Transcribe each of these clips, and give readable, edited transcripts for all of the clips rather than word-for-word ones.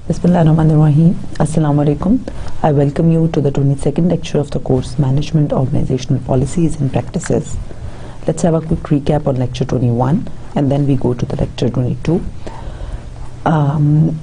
Bismillahirrahmanirrahim. Assalamu alaikum. I welcome you to the 22nd lecture of the course Management, Organizational Policies and Practices. Let's have a quick recap on lecture 21 and then we go to the lecture 22. In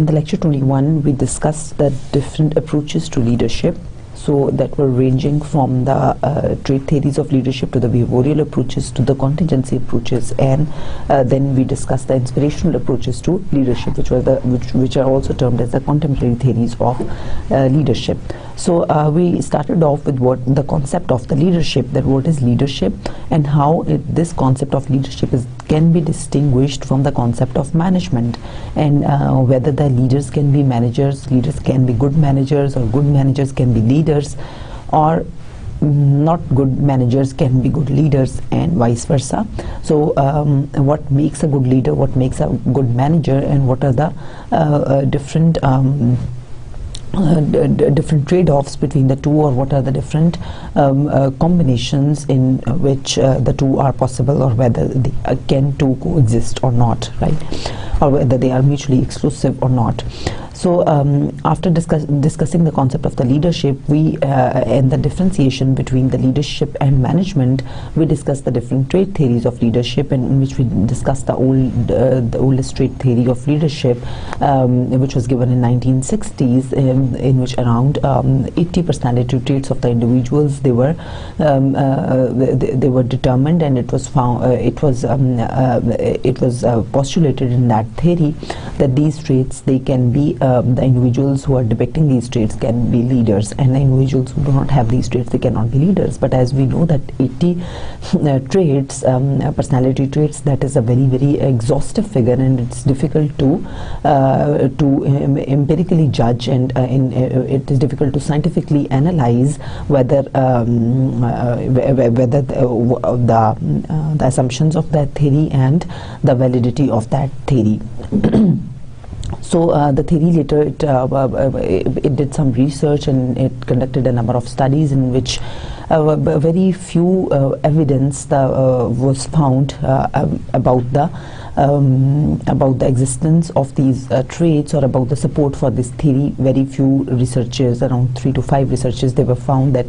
the lecture 21 we discussed the different approaches to leadership, so that were ranging from the trait theories of leadership to the behavioral approaches to the contingency approaches, and then we discussed the inspirational approaches to leadership, which are also termed as the contemporary theories of leadership. So we started off with what the concept of the leadership, that what is leadership and how this concept of leadership can be distinguished from the concept of management, and whether the leaders can be managers, leaders can be good managers, or good managers can be leaders, or not good managers can be good leaders, and vice versa. So what makes a good leader, what makes a good manager, and what are the different trade-offs between the two, or what are the different combinations in which the two are possible, or whether they can two coexist or not, right, or whether they are mutually exclusive or not. So after discussing the concept of the leadership, and the differentiation between the leadership and management, we discussed the different trait theories of leadership, in which we discussed the oldest trait theory of leadership, which was given in 1960s, in which around 80 personality traits of the individuals, they were determined, and it was found, it was postulated in that theory that these traits, they can be the individuals who are depicting these traits can be leaders, and the individuals who do not have these traits, they cannot be leaders. But as we know that 80 traits, personality traits, that is a very, very exhaustive figure, and it's difficult to empirically judge, and it is difficult to scientifically analyze whether the assumptions of that theory and the validity of that theory. So the theory later, it did some research, and it conducted a number of studies in which very few evidence was found about the existence of these traits, or about the support for this theory. Very few researchers, around 3 to 5 researchers, they were found that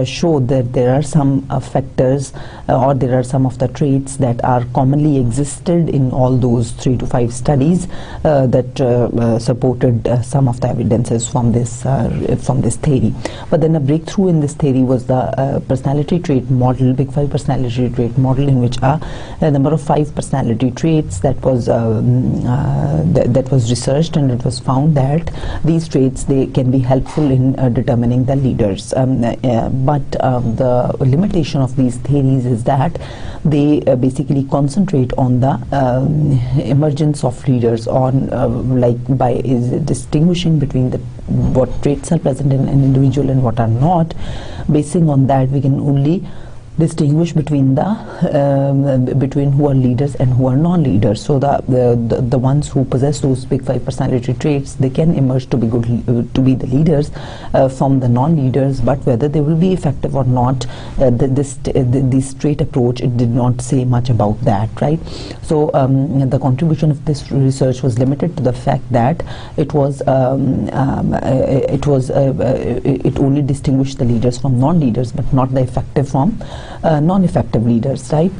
showed that there are some factors, or there are some of the traits that are commonly existed in all those 3 to 5 studies that supported some of the evidences from this theory. But then a breakthrough in this theory was the personality trait model, Big 5 personality trait model, in which a number of 5 personality traits that was researched, and it was found that these traits, they can be helpful in determining the leaders. But the limitation of these theories is that they basically concentrate on the emergence of leaders, on by distinguishing between what traits are present in an individual and what are not. Basing on that, we can only distinguish between between who are leaders and who are non-leaders. So the ones who possess those Big 5 personality traits, they can emerge to be the leaders from the non-leaders, but whether they will be effective or not, this trait approach, it did not say much about that, right? So the contribution of this research was limited to the fact that it only distinguished the leaders from non-leaders, but not the effective from non-effective leaders, right?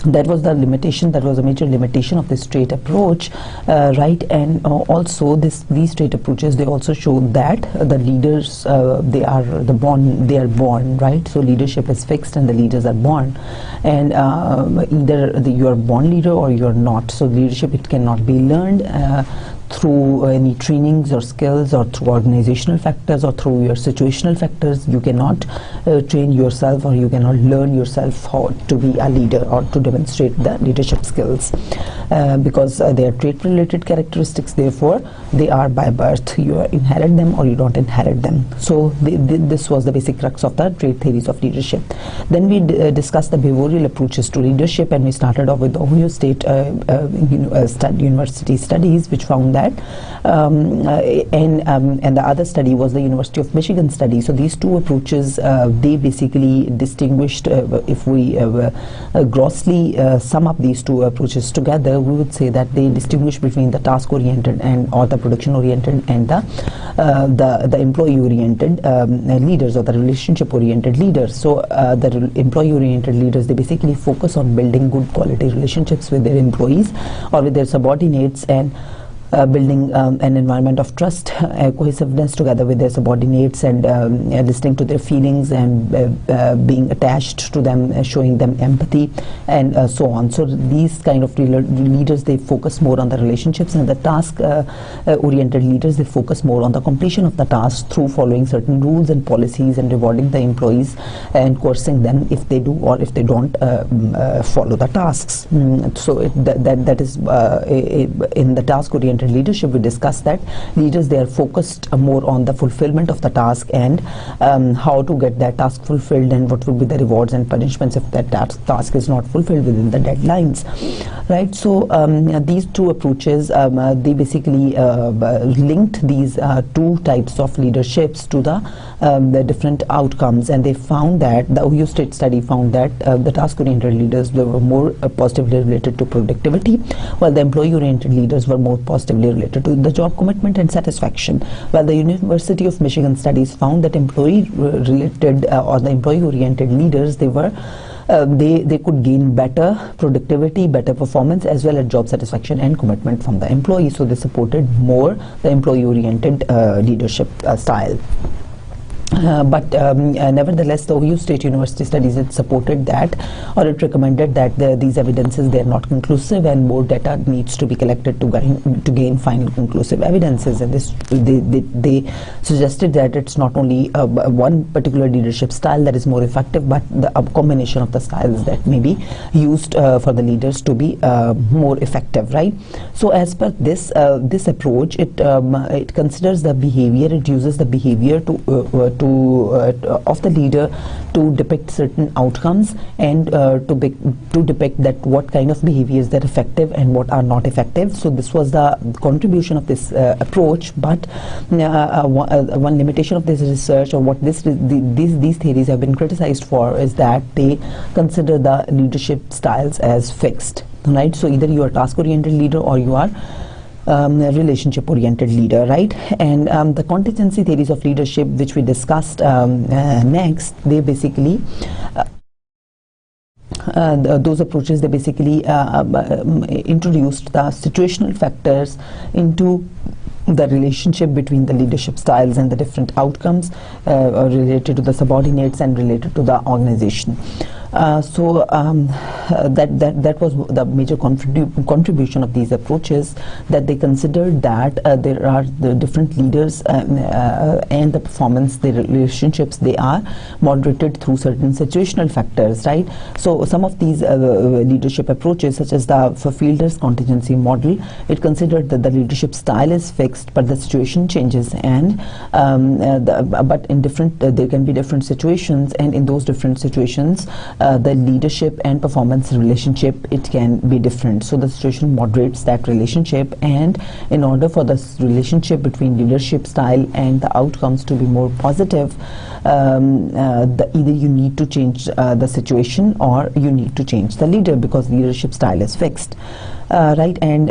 That was the limitation, that was a major limitation of this trait approach, right? And also these trait approaches, they also show that the leaders, they are born, right? So leadership is fixed and the leaders are born, and either you are born leader or you are not. So leadership, it cannot be learned through any trainings or skills, or through organizational factors, or through your situational factors. You cannot train yourself, or you cannot learn yourself how to be a leader or to demonstrate the leadership skills, because they are trait related characteristics. Therefore they are by birth. You inherit them or you don't inherit them. So this was the basic crux of the trait theories of leadership. Then we discussed the behavioral approaches to leadership, and we started off with the Ohio State University studies, which found that and the other study was the University of Michigan study. So these two approaches, they basically distinguished, if we grossly sum up these two approaches together, we would say that they distinguish between the task oriented and or the production oriented and the employee oriented leaders, or the relationship oriented leaders. So the employee oriented leaders, they basically focus on building good quality relationships with their employees or with their subordinates, and building an environment of trust, cohesiveness together with their subordinates, and listening to their feelings, and being attached to them, showing them empathy, and so on. So these kind of leaders, they focus more on the relationships, and the task oriented leaders, they focus more on the completion of the task through following certain rules and policies, and rewarding the employees and coercing them if they do or if they don't follow the tasks. So that is in the task oriented leadership. We discussed that leaders, they are focused more on the fulfillment of the task, and how to get that task fulfilled, and what will be the rewards and punishments if that task is not fulfilled within the deadlines, right? So these two approaches, they basically linked these two types of leaderships to the different outcomes, and they found that the Ohio State study found that the task oriented leaders, they were more positively related to productivity, while the employee oriented leaders were more positively related to the job commitment and satisfaction. While the University of Michigan studies found that employee related or the employee oriented leaders, they were they could gain better productivity, better performance, as well as job satisfaction and commitment from the employee. So they supported more the employee oriented leadership style. But nevertheless, the Ohio State University studies, it supported that, or it recommended that these evidences, they are not conclusive, and more data needs to be collected to gain final conclusive evidences. And this they suggested that it's not only one particular leadership style that is more effective, but the combination of the styles that may be used for the leaders to be more effective, right? So as per this this approach, it considers the behavior, it uses the behavior of the leader to depict certain outcomes, and to depict that what kind of behaviors that are effective and what are not effective. So this was the contribution of this approach. But one limitation of this research, or what these theories have been criticized for, is that they consider the leadership styles as fixed, right? So either you are task oriented leader or you are relationship oriented leader, right? And the contingency theories of leadership, which we discussed next, they basically those approaches, they basically introduced the situational factors into the relationship between the leadership styles and the different outcomes related to the subordinates and related to the organization. So that was the major contribution of these approaches, that they considered that there are the different leaders and the performance, the relationships, they are moderated through certain situational factors, right? So some of these leadership approaches, such as the Fielder's contingency model, it considered that the leadership style is fixed, but the situation changes, and but in different there can be different situations, and in those different situations the leadership and performance relationship, it can be different. So the situation moderates that relationship, and in order for this relationship between leadership style and the outcomes to be more positive, either you need to change the situation, or you need to change the leader, because leadership style is fixed. Right, and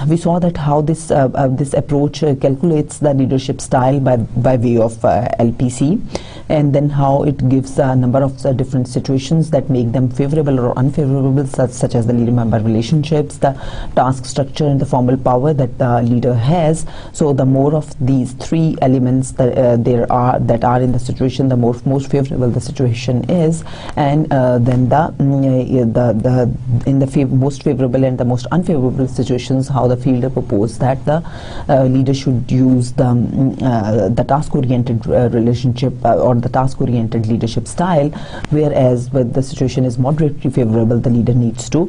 we saw that how this this approach calculates the leadership style by way of LPC, and then how it gives a number of different situations that make them favorable or unfavorable, such as the leader-member relationships, the task structure, and the formal power that the leader has. So the more of these three elements that there are that are in the situation, the most favorable the situation is, and then most favorable and the most most unfavorable situations, how the fielder proposed that the leader should use the task-oriented relationship or the task-oriented leadership style, whereas when the situation is moderately favorable, the leader needs to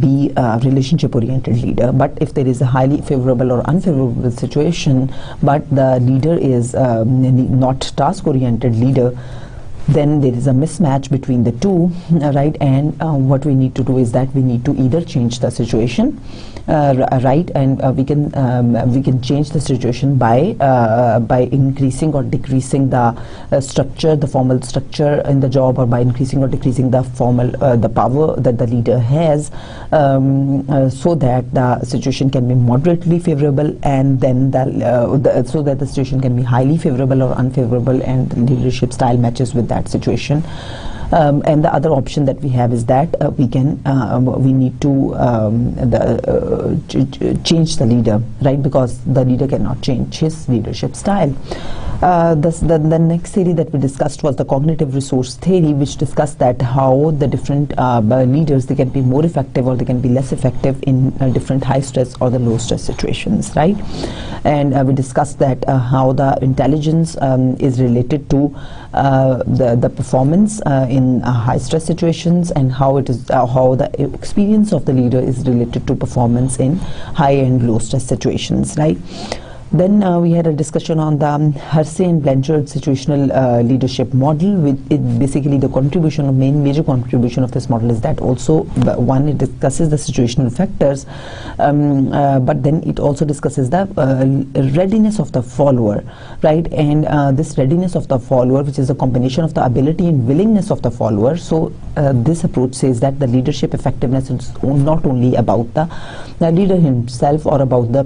be a relationship-oriented leader. But if there is a highly favorable or unfavorable situation, but the leader is not task-oriented leader, then there is a mismatch between the two, right? And what we need to do is that we need to either change the situation, right? And we can change the situation by increasing or decreasing the structure, the formal structure in the job, or by increasing or decreasing the formal the power that the leader has, so that the situation can be moderately favorable, and then so that the situation can be highly favorable or unfavorable, and the leadership style matches with that situation. And the other option that we have is that we need to change the leader, right? Because the leader cannot change his leadership style. The next theory that we discussed was the cognitive resource theory, which discussed that how the different leaders, they can be more effective or they can be less effective in different high stress or the low stress situations, right? And we discussed that how the intelligence is related to the performance in high stress situations, and how the experience of the leader is related to performance in high and low stress situations, right? Then we had a discussion on the Hersey and Blanchard situational leadership model. Basically the major contribution of this model is that also one, it discusses the situational factors, but then it also discusses the readiness of the follower, right? And this readiness of the follower, which is a combination of the ability and willingness of the follower. So this approach says that the leadership effectiveness is not only about the leader himself or about the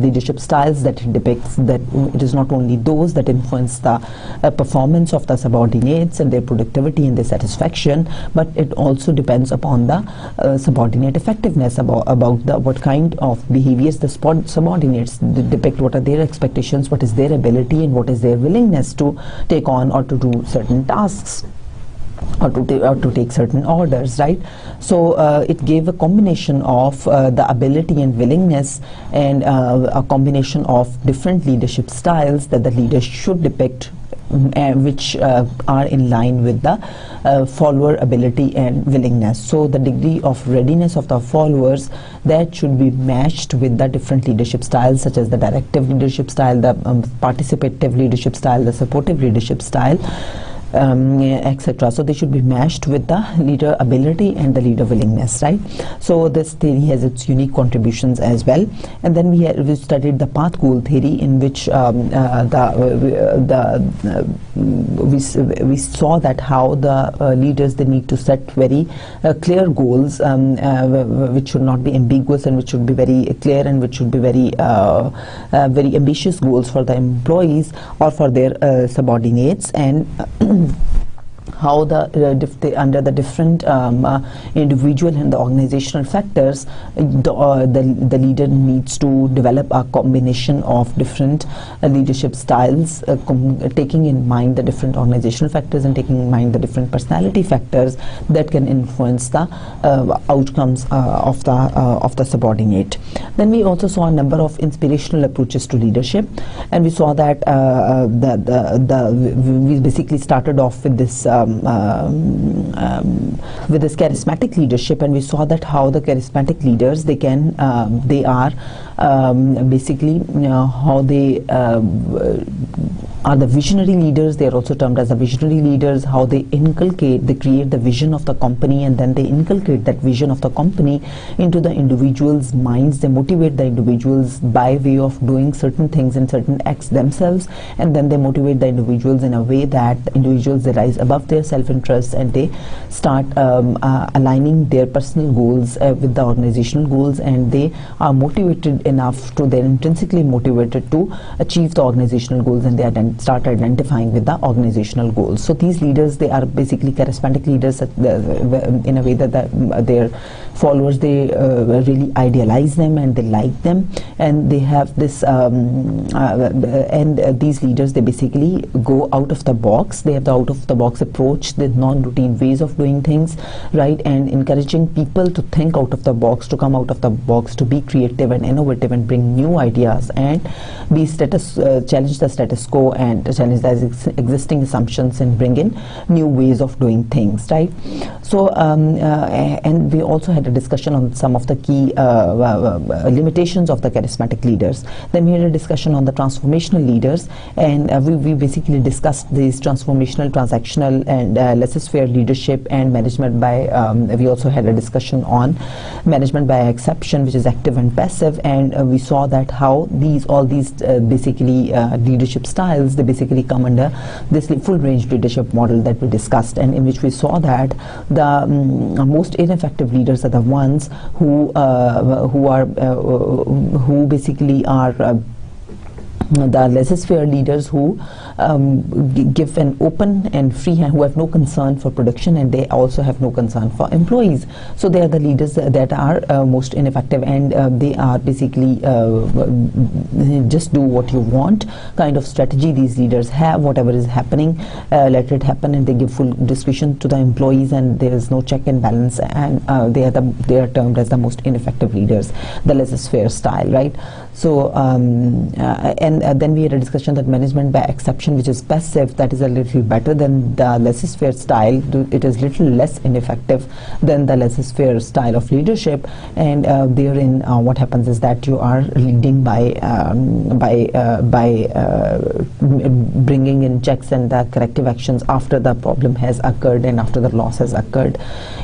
leadership styles that he depicts, that it is not only those that influence the performance of the subordinates and their productivity and their satisfaction, but it also depends upon the subordinate effectiveness, about what kind of behaviors the subordinates depict, what are their expectations, what is their ability, and what is their willingness to take on or to do certain tasks, or to take certain orders, right? So it gave a combination of the ability and willingness, and a combination of different leadership styles that the leader should depict, which are in line with the follower ability and willingness. So the degree of readiness of the followers, that should be matched with the different leadership styles, such as the directive leadership style, the participative leadership style, the supportive leadership style, etc. So they should be matched with the leader ability and the leader willingness, right? So this theory has its unique contributions as well. And then we studied the path goal theory, in which we saw that how the leaders, they need to set very clear goals, which should not be ambiguous, and which should be very clear, and which should be very ambitious goals for the employees or for their subordinates, and how under the different individual and the organizational factors, the leader needs to develop a combination of different leadership styles, taking in mind the different organizational factors and taking in mind the different personality factors that can influence the outcomes of the subordinate. Then we also saw a number of inspirational approaches to leadership, and we saw that we basically started off with this charismatic leadership, and we saw that how the charismatic leaders, they are basically how they are the visionary leaders. They are also termed as the visionary leaders, how they create the vision of the company, and then they inculcate that vision of the company into the individuals' minds. They motivate the individuals by way of doing certain things and certain acts themselves, and then they motivate the individuals in a way that the individuals, they rise above their self-interest, and they start aligning their personal goals with the organizational goals, and they are motivated enough to, they're intrinsically motivated to achieve the organizational goals, and they start identifying with the organizational goals. So these leaders, they are basically charismatic leaders in a way that their followers, they really idealize them and they like them, and they have this these leaders, they basically go out of the box. They have the out of the box approach, the non-routine ways of doing things, right, and encouraging people to think out of the box, to come out of the box, to be creative and innovative and bring new ideas and be challenge the status quo and challenge the existing assumptions and bring in new ways of doing things, right? So and we also had a discussion on some of the key limitations of the charismatic leaders. Then we had a discussion on the transformational leaders, and we basically discussed these transformational, transactional and laissez-faire leadership and management by we also had a discussion on management by exception, which is active and passive, and we saw that how all these basically leadership styles, they basically come under this full range leadership model that we discussed, and in which we saw that the most ineffective leaders are the ones who basically are the laissez-faire leaders who give an open and free hand, who have no concern for production, and they also have no concern for employees. So they are the leaders that are most ineffective, and they are basically just do what you want kind of strategy these leaders have. Whatever is happening, let it happen, and they give full discretion to the employees, and there is no check and balance, and they are termed as the most ineffective leaders, the laissez-faire style, right? So and then we had a discussion that management by exception, which is passive, that is a little better than the laissez-faire style. It is little less ineffective than the laissez-faire style of leadership, and therein what happens is that you are leading by bringing in checks and the corrective actions after the problem has occurred and after the loss has occurred.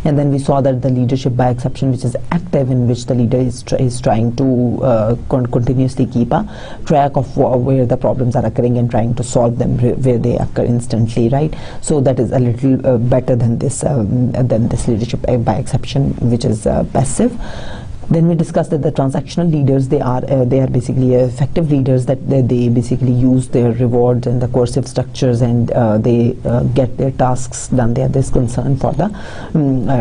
And then we saw that the leadership by exception, which is active, in which the leader is trying to continuously keep a track of where the problems are occurring and trying to solve them where they occur instantly, right? So that is a little better than this leadership by exception, which is passive. Then we discussed that the transactional leaders, they are basically effective leaders, that they basically use their rewards and the coercive structures, and they get their tasks done. They have this concern for the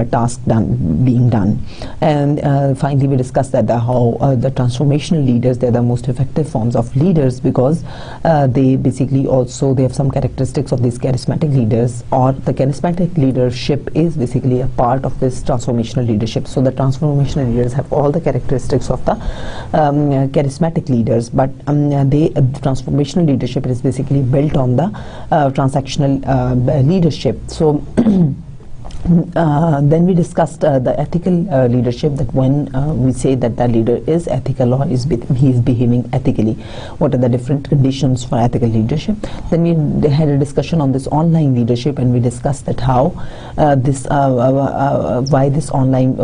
task being done. And finally, we discussed that how the transformational leaders, they are the most effective forms of leaders, because they basically also, they have some characteristics of these charismatic leaders, or the charismatic leadership is basically a part of this transformational leadership. So the transformational leaders have all the characteristics of the charismatic leaders, but the transformational leadership is basically built on the transactional leadership. So then we discussed the ethical leadership, that when we say that the leader is ethical or he is behaving ethically, what are the different conditions for ethical leadership. Then we had a discussion on this online leadership, and we discussed that how why this online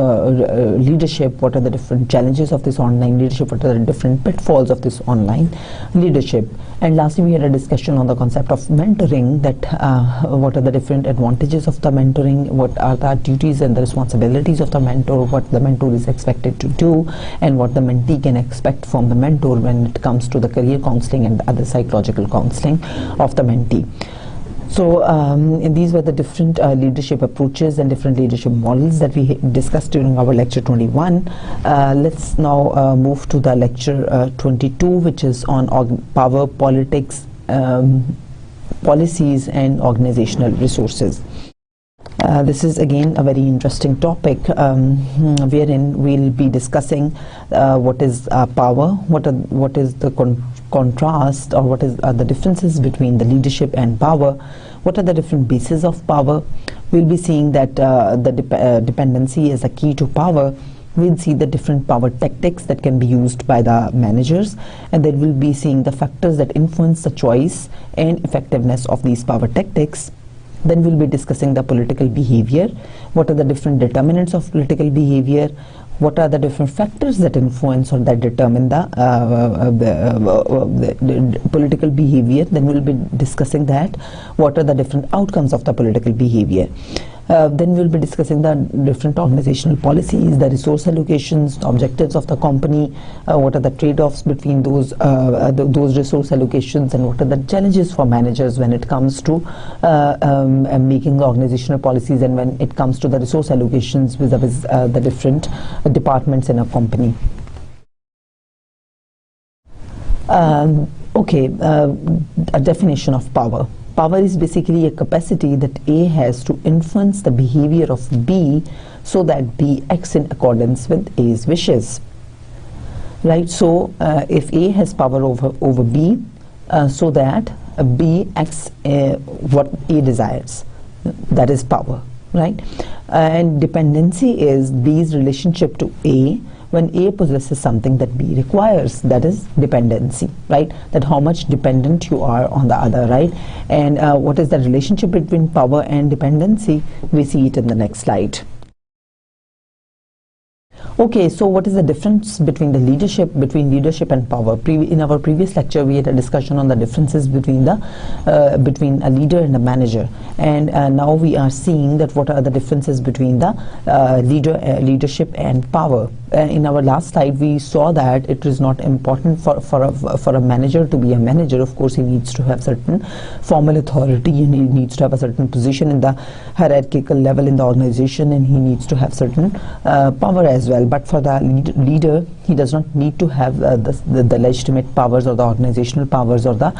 leadership, what are the different challenges of this online leadership, what are the different pitfalls of this online leadership. And lastly, we had a discussion on the concept of mentoring, that what are the different advantages of the mentoring, what are the duties and the responsibilities of the mentor, what the mentor is expected to do, and what the mentee can expect from the mentor when it comes to the career counseling and the other psychological counseling of the mentee. So these were the different leadership approaches and different leadership models that we discussed during our lecture 21. Let's now move to the lecture 22, which is on power, politics, policies and organizational resources. This is again a very interesting topic, wherein we'll be discussing what is power, what is the contrast, or what is the differences between the leadership and power, what are the different bases of power. We'll be seeing that the dependency is a key to power. We'll see the different power tactics that can be used by the managers, and then we'll be seeing the factors that influence the choice and effectiveness of these power tactics. Then we'll be discussing the political behavior. What are the different determinants of political behavior? What are the different factors that influence or that determine the political behavior? Then we'll be discussing that. What are the different outcomes of the political behavior? Then we'll be discussing the different organizational policies, the resource allocations, the objectives of the company, what are the trade-offs between those resource allocations, and what are the challenges for managers when it comes to making the organizational policies and when it comes to the resource allocations vis-a-vis the different departments in a company. A definition of power. Power is basically a capacity that A has to influence the behavior of B so that B acts in accordance with A's wishes. Right? So if A has power over B, so that B acts what A desires, that is power. Right? And dependency is B's relationship to A when A possesses something that B requires, that is dependency, right? That how much dependent you are on the other, right? And what is the relationship between power and dependency? We see it in the next slide. Okay, so what is the difference between leadership and power? In our previous lecture, we had a discussion on the differences between a leader and a manager, and now we are seeing that what are the differences between the leadership and power. In our last slide, we saw that it is not important for a manager to be a manager. Of course, he needs to have certain formal authority, and he needs to have a certain position in the hierarchical level in the organization, and he needs to have certain power as well. But for the leader, he does not need to have the legitimate powers or the organizational powers or the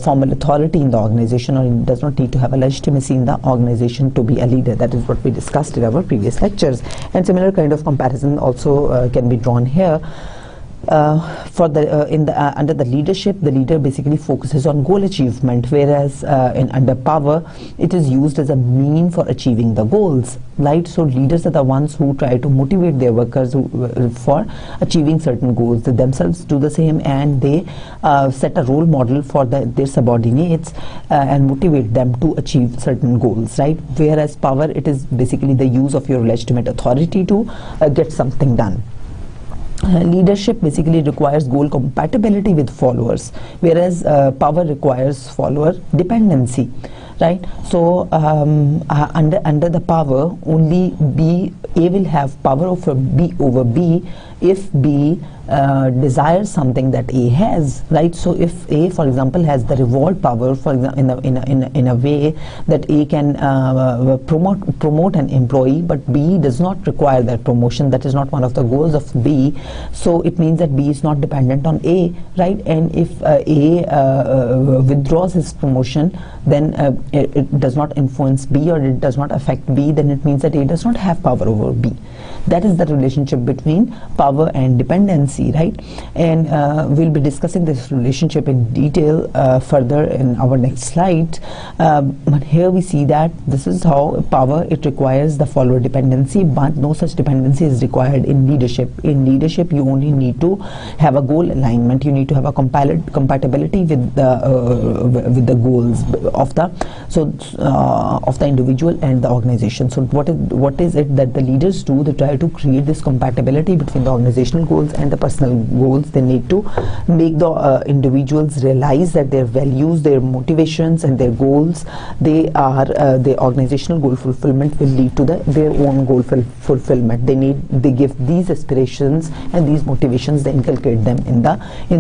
formal authority in the organization, or he does not need to have a legitimacy in the organization to be a leader. That is what we discussed in our previous lectures. And similar kind of comparison also can be drawn here. Under the leadership, the leader basically focuses on goal achievement, whereas under power, it is used as a mean for achieving the goals, right? So leaders are the ones who try to motivate their workers for achieving certain goals. They themselves do the same, and they set a role model for their subordinates and motivate them to achieve certain goals, right? Whereas power, it is basically the use of your legitimate authority to get something done. Leadership basically requires goal compatibility with followers, whereas power requires follower dependency, right? So under the power, only A will have power over B if B desires something that A has, right? So if A, for example, has the reward power, for example, in a way that A can promote an employee, but B does not require that promotion, that is not one of the goals of B, so it means that B is not dependent on A, right? And if A withdraws his promotion, then it does not influence B, or it does not affect B, then it means that A does not have power over B. That is the relationship between power and dependency, right? And we'll be discussing this relationship in detail further in our next slide. But here we see that this is how power, it requires the follower dependency, but no such dependency is required in leadership. In leadership, you only need to have a goal alignment. You need to have a compatibility with the goals of the individual and the organization. So what is it that the leaders do? They try to create this compatibility between the organizational goals and the personal goals. They need to make the individuals realize that their values, their motivations, and their goals, the organizational goal fulfillment will lead to their own goal fulfillment. They give these aspirations and these motivations, they inculcate them in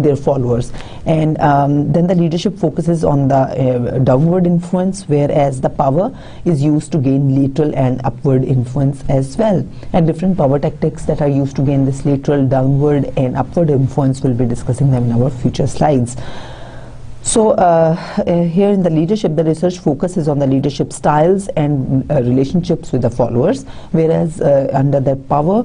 their followers. And then the leadership focuses on the downward influence, whereas the power is used to gain lateral and upward influence as well. And different power tactics that are used to gain this lateral, downward, and upward influence, we'll be discussing them in our future slides. So here in the leadership, the research focuses on the leadership styles and relationships with the followers, whereas under the power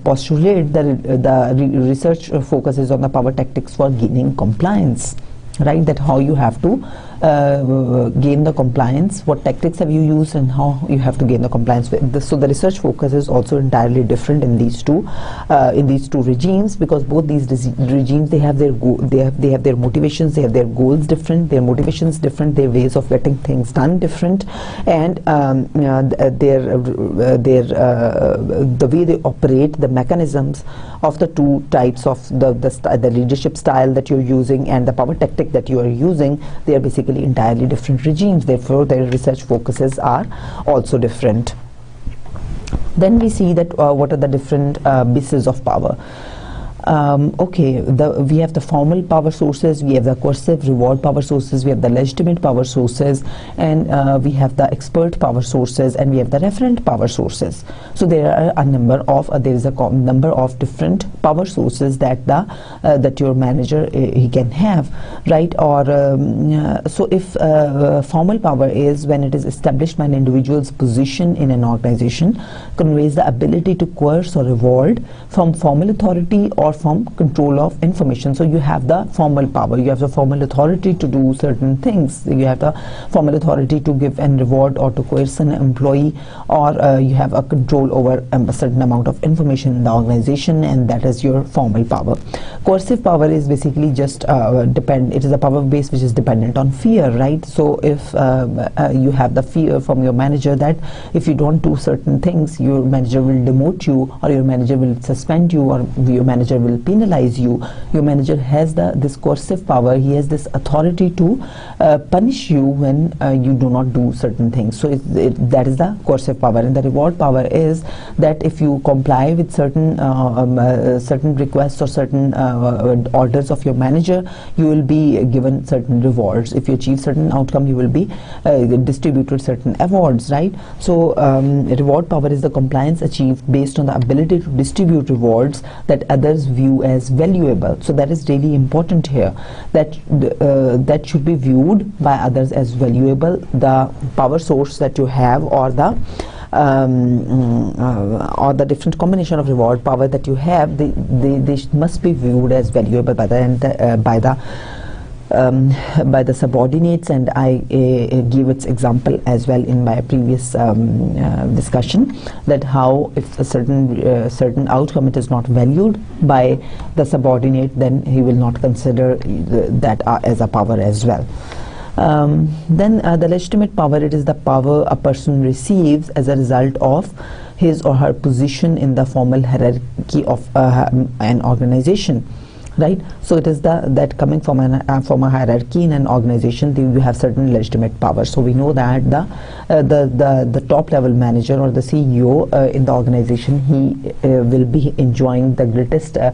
postulate, the research focuses on the power tactics for gaining compliance, right? That how you have to gain the compliance, what tactics have you used, and how you have to gain the compliance. So the research focus is also entirely different in these two regimes, because both these regimes, they have their motivations, they have their goals different, their motivations different, their ways of getting things done different, and the way they operate, the mechanisms of the two types of the leadership style that you're using and the power tactic topic that you are using, they are basically entirely different regimes. Therefore, their research focuses are also different. Then we see that what are the different bases of power. Okay, we have the formal power sources, we have the coercive reward power sources, we have the legitimate power sources, and we have the expert power sources, and we have the referent power sources. So there are a number of there is a number of different power sources that that your manager he can have, right? Or so if formal power is when it is established by an individual's position in an organization, conveys the ability to coerce or reward from formal authority or from control of information. So you have the formal power, you have the formal authority to do certain things, you have the formal authority to give and reward or to coerce an employee, or you have a control over a certain amount of information in the organization, and that is your formal power. Coercive power is basically just it is a power base which is dependent on fear, right? So if you have the fear from your manager that if you don't do certain things, your manager will demote you, or your manager will suspend you, or your manager will penalize you. Your manager has this coercive power. He has this authority to punish you when you do not do certain things. So that is the coercive power. And the reward power is that if you comply with certain certain requests or certain orders of your manager, you will be given certain rewards. If you achieve certain outcome, you will be distributed certain awards, right? So reward power is the compliance achieved based on the ability to distribute rewards that others view as valuable. So that is really important here, that that should be viewed by others as valuable. The power source that you have, or the different combination of reward power that you have, they must be viewed as valuable by the subordinates. And I give its example as well in my previous discussion, that how if a certain outcome it is not valued by the subordinate, then he will not consider that as a power as well. Then the legitimate power, it is the power a person receives as a result of his or her position in the formal hierarchy of an organization, right? So it is that coming from a hierarchy in an organization, you have certain legitimate power. So we know that the top level manager or the CEO in the organization, he will be enjoying the greatest a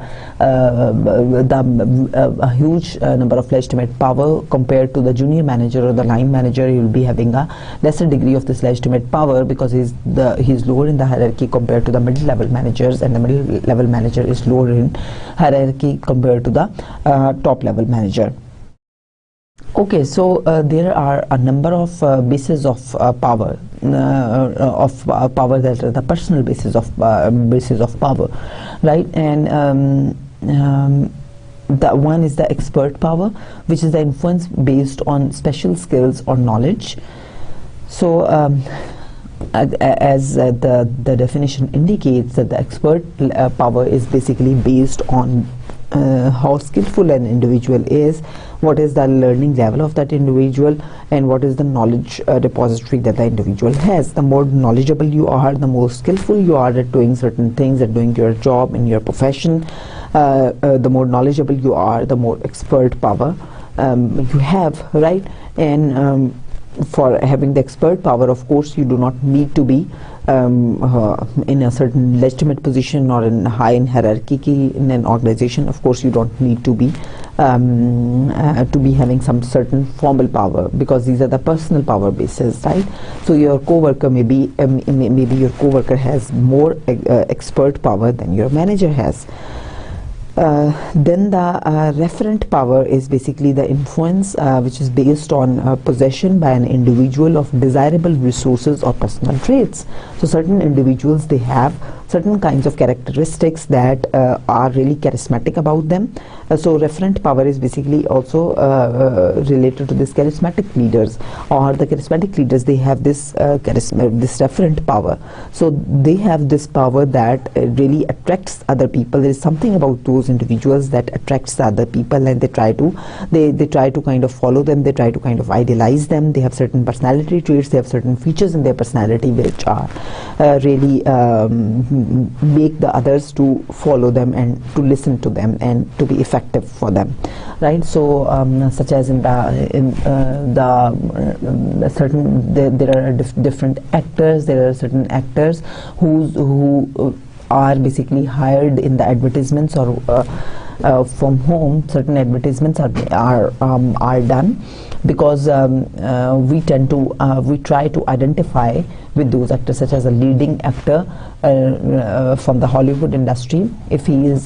huge number of legitimate power compared to the junior manager or the line manager. He will be having a lesser degree of this legitimate power because he's lower in the hierarchy compared to the middle level managers, and the middle level manager is lower in hierarchy compared to the top level manager. Okay, so there are a number of bases of power, power that are the personal basis of power, right? And the one is the expert power, which is the influence based on special skills or knowledge. So as the definition indicates, that the expert power is basically based on how skillful an individual is, what is the learning level of that individual, and what is the knowledge repository that the individual has. The more knowledgeable you are, the more skillful you are at doing certain things, at doing your job in your profession, the more knowledgeable you are, the more expert power you have, right? And for having the expert power, of course, you do not need to be in a certain legitimate position or in high in hierarchy in an organization. Of course, you don't need to be having some certain formal power, because these are the personal power bases, right? So your co-worker maybe your co-worker has more expert power than your manager has. Then the referent power is basically the influence which is based on possession by an individual of desirable resources or personal traits. So certain individuals, they have certain kinds of characteristics that are really charismatic about them. So referent power is basically also related to this charismatic leaders, or the charismatic leaders, they have this this referent power. So they have this power that really attracts other people. There is something about those individuals that attracts the other people, and they try to kind of follow them, they try to kind of idealize them. They have certain personality traits, they have certain features in their personality which are really make the others to follow them and to listen to them and to be effective for them, right? So such as in the certain there are different actors. There are certain actors who are basically hired in the advertisements, or from whom certain advertisements are done, because we try to identify with those actors, such as a leading actor from the Hollywood industry. If he is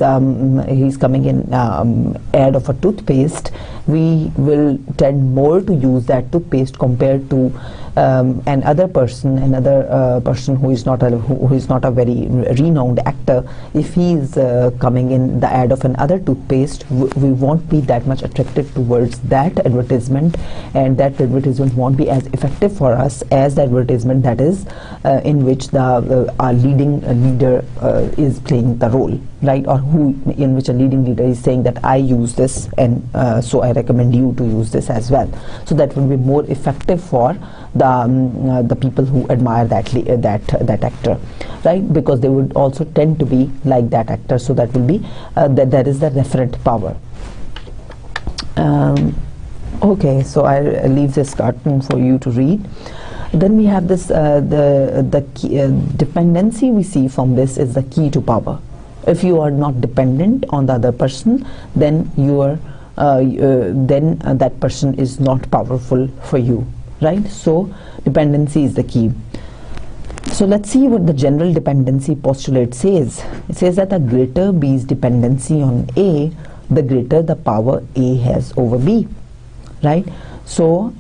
he's coming in ad of a toothpaste, we will tend more to use that toothpaste compared to another person who is not a very renowned actor. If he is coming in the ad of another toothpaste, we won't be that much attracted towards that advertisement, and that advertisement won't be as effective for us as the advertisement that is in which our leading leader is playing the role, right? Or in which a leading leader is saying that I use this, and so I recommend you to use this as well. So that will be more effective for the people who admire that actor, right? Because they would also tend to be like that actor. So that will be that is the referent power. Okay, so I leave this cartoon for you to read. Then we have this the key, dependency we see from this is the key to power. If you are not dependent on the other person, then that person is not powerful for you, right? So dependency is the key. So let's see what the general dependency postulate says. It says that the greater B's dependency on A, the greater the power A has over B, right? So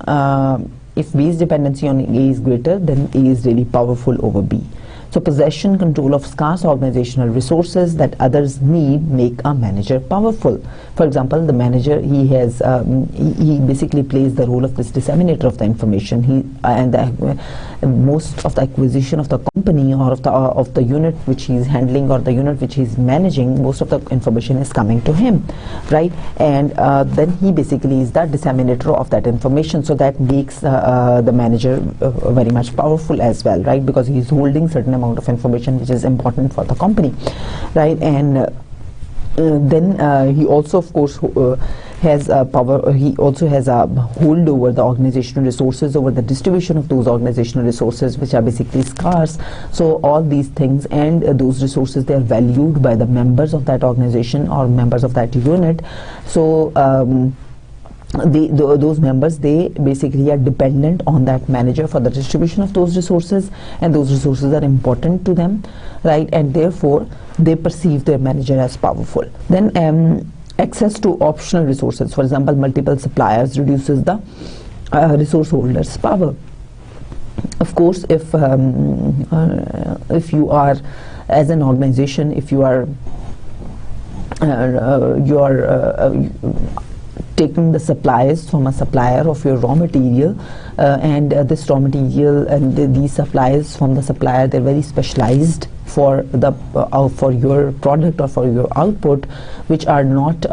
if B's dependency on A is greater, then A is really powerful over B. So possession, control of scarce organizational resources that others need make a manager powerful. For example, the manager, he basically plays the role of this disseminator of the information. Most of the acquisition of the company, or of the unit which he is handling, or the unit which he is managing, most of the information is coming to him, right? And then he basically is the disseminator of that information. So that makes the manager very much powerful as well, right? Because he is holding certain amount of information which is important for the company, right? And then he also, of course, has power. He also has a hold over the organizational resources, over the distribution of those organizational resources, which are basically scarce. So all these things and those resources, they are valued by the members of that organization or members of that unit. So those members, they basically are dependent on that manager for the distribution of those resources, and those resources are important to them, right? And therefore they perceive their manager as powerful. Then access to optional resources, for example, multiple suppliers, reduces the resource holder's power. Of course, if you are, as an organization, if you are taking the supplies from a supplier of your raw material, and this raw material and these supplies from the supplier, they're very specialized for your product or for your output, which are not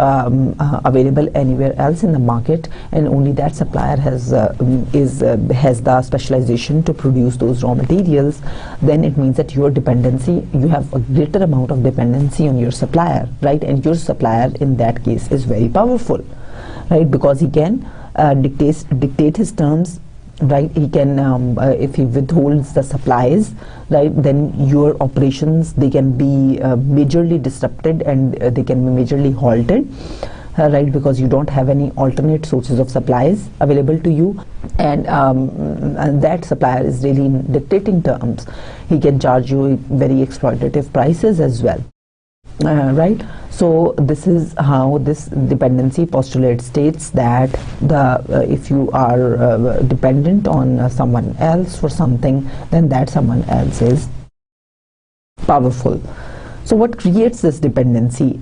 available anywhere else in the market, and only that supplier has the specialization to produce those raw materials. Then it means that your dependency, you have a greater amount of dependency on your supplier, right? And your supplier in that case is very powerful, right? Because he can dictate his terms, right? He can if he withholds the supplies, right, then your operations, they can be majorly disrupted, and they can be majorly halted, right? Because you don't have any alternate sources of supplies available to you, and that supplier is really in dictating terms. He can charge you very exploitative prices as well. Right? So this is how this dependency postulate states that if you are dependent on someone else for something, then that someone else is powerful. So what creates this dependency?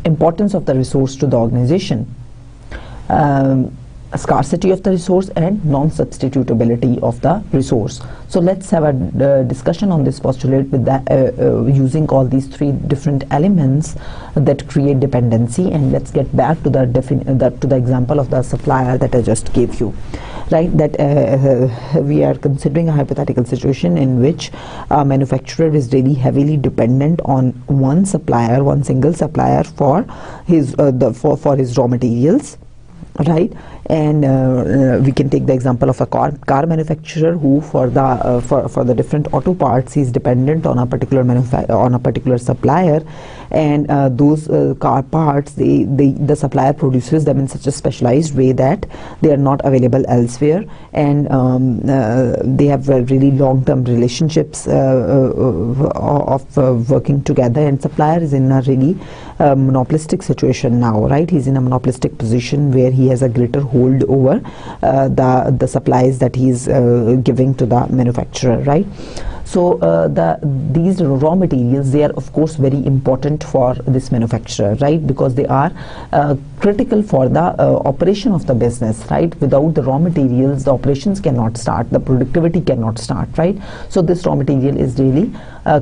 Importance of the resource to the organization, scarcity of the resource, and non-substitutability of the resource. So let's have a discussion on this postulate with that, using all these three different elements that create dependency, and let's get back to the example of the supplier that I just gave you. right? That we are considering a hypothetical situation in which a manufacturer is really heavily dependent on one supplier, one single supplier for his for his raw materials, right? And we can take the example of a car manufacturer who for the different auto parts he's dependent on a particular supplier, and those car parts, the supplier produces them in such a specialized way that they are not available elsewhere, and they have really long-term relationships of working together, and supplier is in a really monopolistic situation now, right? He's in a monopolistic position where he has a greater hold over the supplies that he's giving to the manufacturer, right? So these raw materials, they are of course very important for this manufacturer, right? Because they are critical for the operation of the business, right? Without the raw materials, the operations cannot start, the productivity cannot start, right? So this raw material is really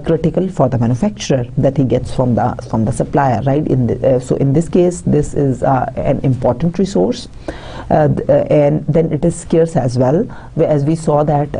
critical for the manufacturer that he gets from the supplier, right? So in this case, this is an important resource, and then it is scarce as well, as we saw that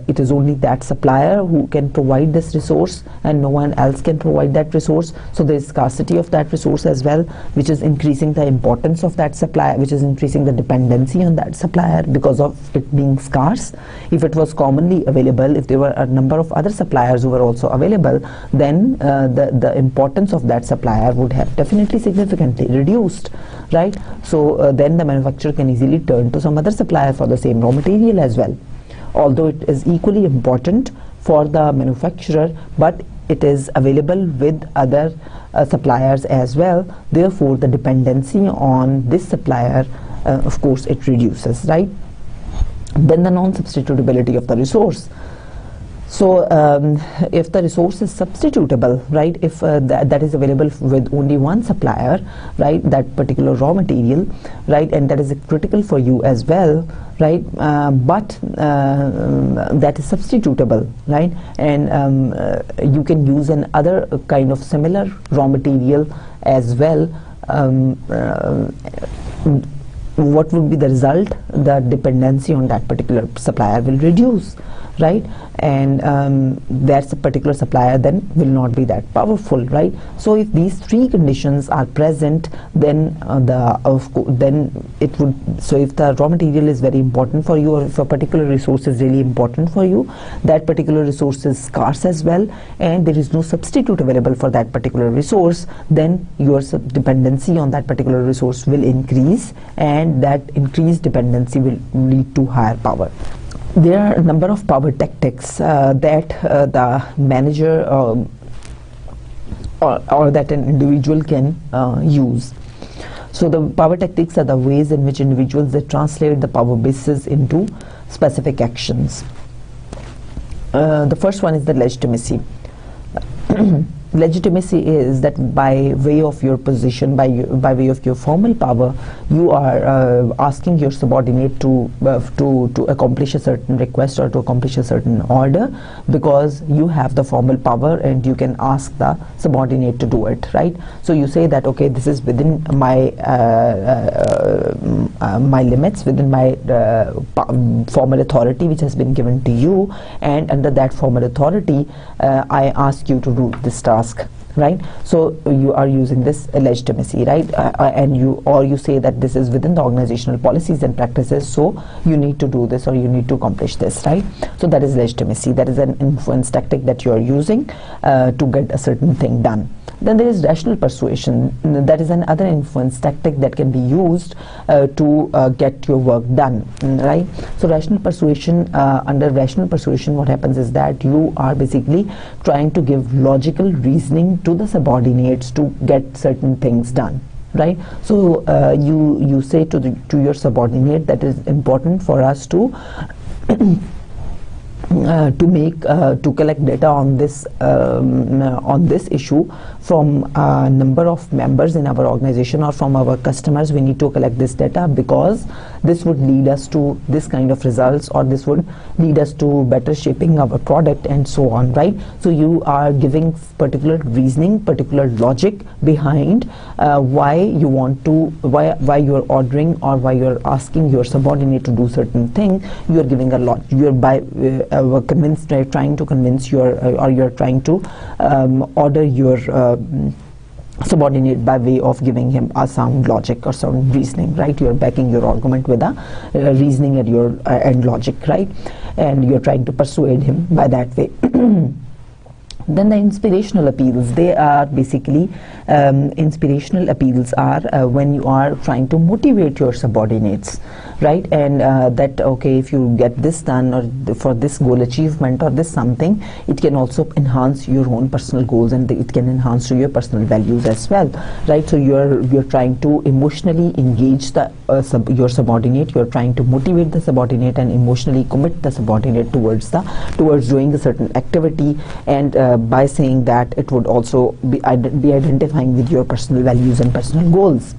it is only that supplier who can provide this resource and no one else can provide that resource. So there is scarcity of that resource as well, which is increasing the importance of that supplier, which is increasing the dependency on that supplier because of it being scarce. If it was commonly available, if there were a number of other suppliers who were also available, then the importance of that supplier would have definitely significantly reduced, right? So then the manufacturer can easily turn to some other supplier for the same raw material as well, although it is equally important for the manufacturer, but it is available with other suppliers as well. Therefore the dependency on this supplier, of course, it reduces, right? Then the non-substitutability of the resource. So if the resource is substitutable, right, if that is available with only one supplier, right, that particular raw material, right, and that is critical for you as well, right, but that is substitutable, right, and you can use another kind of similar raw material as well. What would be the result? The dependency on that particular supplier will reduce, right? And that particular supplier then will not be that powerful, right? So if these three conditions are present, then it would. So if the raw material is very important for you, or if a particular resource is really important for you, that particular resource is scarce as well, and there is no substitute available for that particular resource, then your dependency on that particular resource will increase, and that increased dependency will lead to higher power. There are a number of power tactics that the manager or that an individual can use. So the power tactics are the ways in which individuals they translate the power bases into specific actions. The first one is the legitimacy. Legitimacy is that by way of your position, by way of your formal power, you are asking your subordinate to accomplish a certain request or to accomplish a certain order, because you have the formal power and you can ask the subordinate to do it, right? So you say that, okay, this is within my my limits, within my formal authority which has been given to you, and under that formal authority I ask you to do this task, right? So you are using this legitimacy, right? And you say that this is within the organizational policies and practices, so you need to do this or you need to accomplish this, right? So that is legitimacy. That is an influence tactic that you are using to get a certain thing done. Then there is rational persuasion. That is another influence tactic that can be used to get your work done, right? So rational persuasion, under rational persuasion, what happens is that you are basically trying to give logical reasoning to the subordinates to get certain things done, right? So you say to your subordinate that it is important for us to to collect data on this issue from a number of members in our organization or from our customers. We need to collect this data because this would lead us to this kind of results, or this would lead us to better shaping our product and so on, right? So you are giving particular reasoning, particular logic behind why you want to, why you're ordering or why you're asking your subordinate to do certain thing. You're giving a lot, you're convinced, trying to convince your or you're trying to order your subordinate by way of giving him a sound logic or sound reasoning, right? You're backing your argument with a reasoning and your and logic, right? And you're trying to persuade him by that way. Then the inspirational appeals, they are basically inspirational appeals are when you are trying to motivate your subordinates, right? And that, okay, if you get this done or for this goal achievement or this something, it can also enhance your own personal goals, and it can enhance to your personal values as well, right? So you're trying to emotionally engage the your subordinate. You're trying to motivate the subordinate and emotionally commit the subordinate towards doing a certain activity, and by saying that, it would also be identifying with your personal values and personal goals.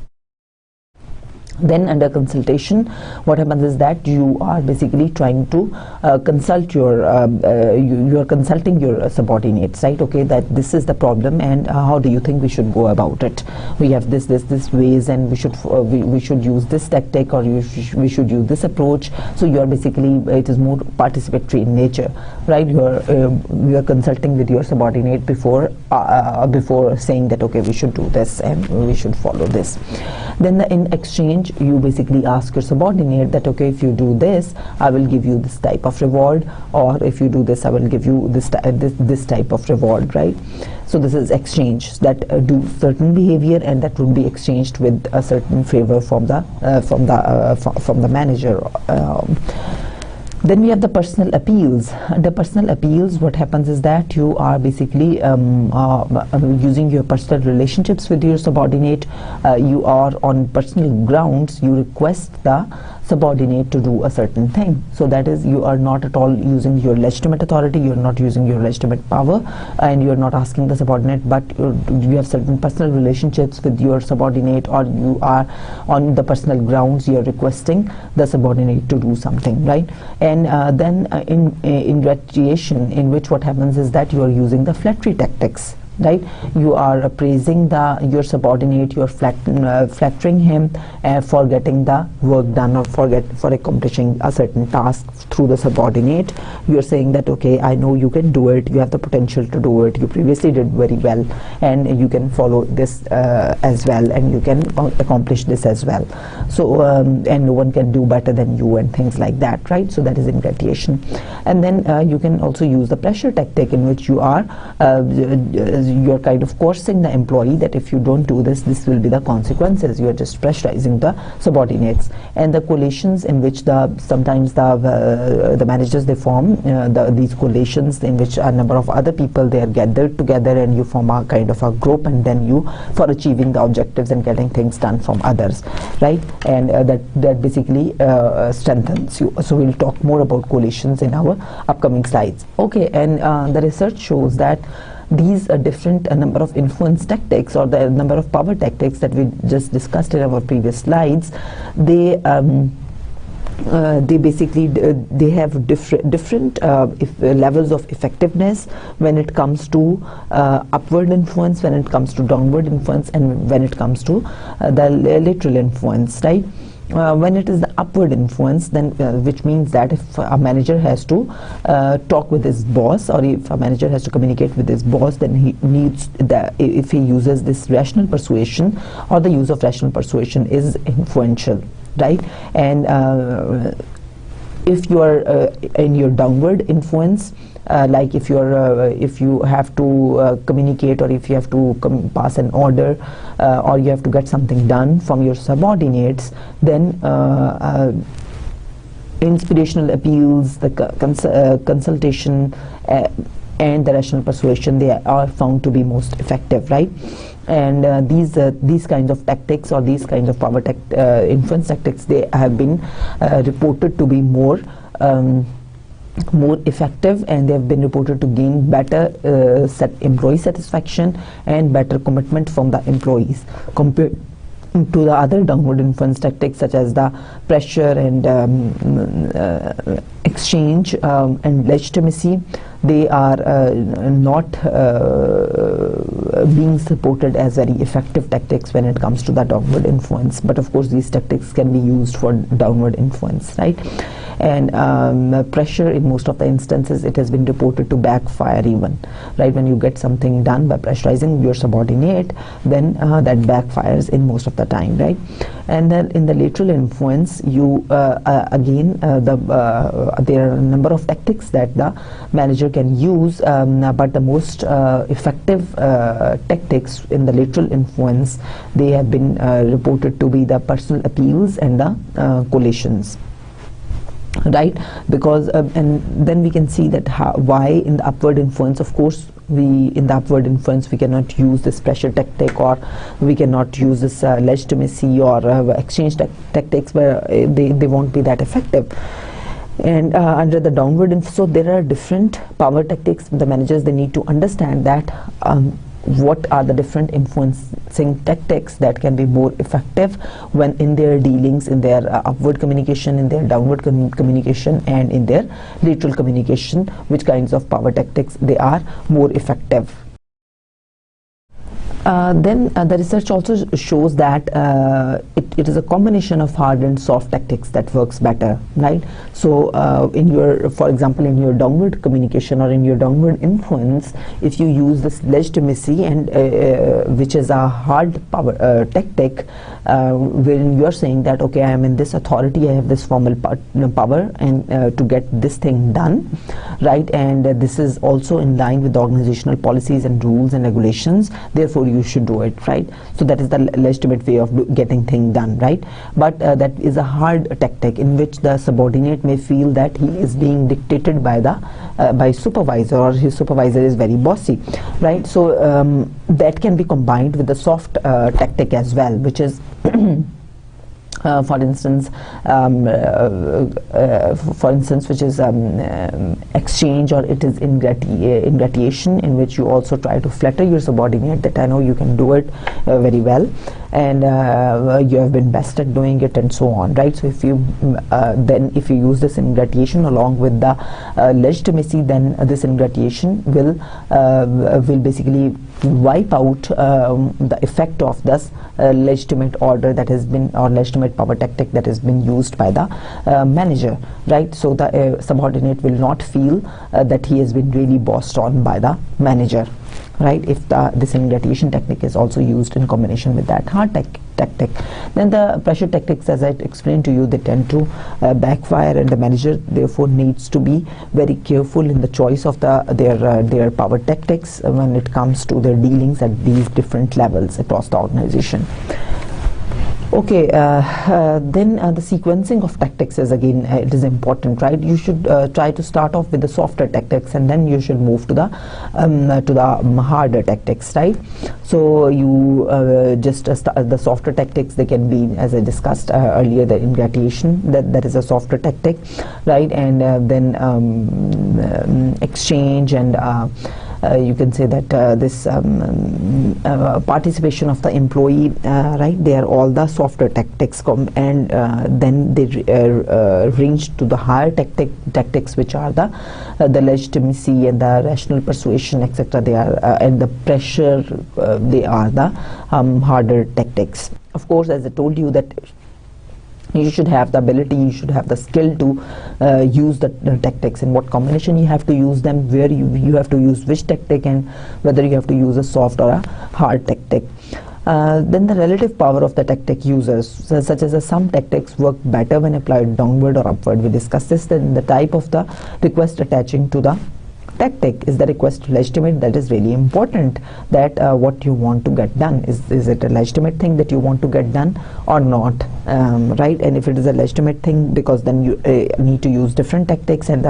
Then under consultation, what happens is that you are basically trying to consult you're consulting your subordinates, right? Okay, that this is the problem, and how do you think we should go about it? We have this ways, and we should use this tactic, or we should use this approach. So you are basically, it is more participatory in nature, right? You are consulting with your subordinate before saying that, okay, we should do this and we should follow this. Then in exchange, you basically ask your subordinate that, okay, if you do this, I will give you this type of reward, or if you do this, I will give you this type of reward, right? So this is exchange, that do certain behavior, and that would be exchanged with a certain favor from the manager. Then we have the personal appeals. The personal appeals, what happens is that you are basically using your personal relationships with your subordinate. You are on personal grounds, you request the subordinate to do a certain thing. So that is, you are not at all using your legitimate authority, you are not using your legitimate power, and you are not asking the subordinate, but you have certain personal relationships with your subordinate, or you are on the personal grounds, you are requesting the subordinate to do something, right? And then in gratification, in which what happens is that you are using the flattery tactics, right? You are praising your subordinate, you are flattering him for getting the work done, or for accomplishing a certain task through the subordinate. You are saying that, okay, I know you can do it, you have the potential to do it, you previously did very well, and you can follow this as well, and you can accomplish this as well. So and no one can do better than you, and things like that, right? So that is in gratification. And then you can also use the pressure tactic, in which you are you're kind of coercing the employee that if you don't do this, this will be the consequences. You are just pressurizing the subordinates. And the coalitions, in which sometimes the managers, they form these coalitions, in which a number of other people, they are gathered together, and you form a kind of a group, and then you, for achieving the objectives and getting things done from others, right? And that basically strengthens you. So we'll talk more about coalitions in our upcoming slides. Okay, and the research shows that these different number of influence tactics, or the number of power tactics that we just discussed in our previous slides, they basically they have different levels of effectiveness when it comes to upward influence, when it comes to downward influence, and when it comes to the lateral influence, right? When it is the upward influence, then which means that if a manager has to talk with his boss, or if a manager has to communicate with his boss, then he needs if he uses this rational persuasion, or the use of rational persuasion is influential, right? And if you are in your downward influence, like if you have to communicate, or if you have to pass an order, or you have to get something done from your subordinates, then inspirational appeals, the consultation, and the rational persuasion, they are found to be most effective, right? And these kinds of tactics, or these kinds of power influence tactics, they have been reported to be more more effective, and they have been reported to gain better employee satisfaction and better commitment from the employees compared to the other downward influence tactics such as the pressure and exchange and legitimacy. They are not being supported as very effective tactics when it comes to the downward influence, but of course these tactics can be used for downward influence, right? And pressure, in most of the instances, it has been reported to backfire even, right? When you get something done by pressurizing your subordinate, then that backfires in most of the time, right? And then in the lateral influence, you again there are a number of tactics that the manager can use, but the most effective tactics in the lateral influence, they have been reported to be the personal appeals and the collations, right? Because and then we can see that why in the upward influence, of course, in the upward influence we cannot use this pressure tactic, or we cannot use this legitimacy or exchange tactics, where they won't be that effective. And under the downward so there are different power tactics. The managers, they need to understand that what are the different influencing tactics that can be more effective when in their dealings, in their upward communication, in their downward communication, and in their lateral communication, which kinds of power tactics they are more effective. Then the research also shows that it is a combination of hard and soft tactics that works better, right? So for example, in your downward communication or in your downward influence, if you use this legitimacy, and which is a hard power tactic, wherein you are saying that, okay, I am in this authority, I have this formal power, and to get this thing done, right? And this is also in line with the organizational policies and rules and regulations, therefore you should do it, right? So that is the legitimate way of getting things done, right? But that is a hard tactic in which the subordinate may feel that he is being dictated by the by supervisor, or his supervisor is very bossy, right? So that can be combined with the soft tactic as well, which is for instance, which is exchange, or it is ingratiation, in which you also try to flatter your subordinate that I know you can do it very well, and you have been best at doing it, and so on, right? So if you then if you use this ingratiation along with the legitimacy, then this ingratiation will basically wipe out the effect of this legitimate order that has been, or legitimate power tactic that has been used by the manager, right? So the subordinate will not feel that he has been really bossed on by the manager, right? If this ingratiation technique is also used in combination with that hard tactic. Then the pressure tactics, as I explained to you, they tend to backfire, and the manager therefore needs to be very careful in the choice of their power tactics when it comes to their dealings at these different levels across the organization. Okay, then the sequencing of tactics is again it is important, right? You should try to start off with the softer tactics, and then you should move to the harder tactics, right? So you just the softer tactics, they can be, as I discussed earlier, the ingratiation, that is a softer tactic, right? And then exchange, and you can say that this participation of the employee, right? They are all the softer tactics, and then they range to the higher tactics, which are the legitimacy and the rational persuasion, etc. They are and the pressure. They are the harder tactics. Of course, as I told you, that you should have the ability, you should have the skill to use the tactics, in what combination you have to use them, where you have to use which tactic, and whether you have to use a soft or a hard tactic. Then the relative power of the tactic users, such as some tactics work better when applied downward or upward. We discussed this. Then the type of the request attaching to the tactic. Is the request legitimate? That is really important, that what you want to get done, is it a legitimate thing that you want to get done or not, right? And if it is a legitimate thing, because then you need to use different tactics, and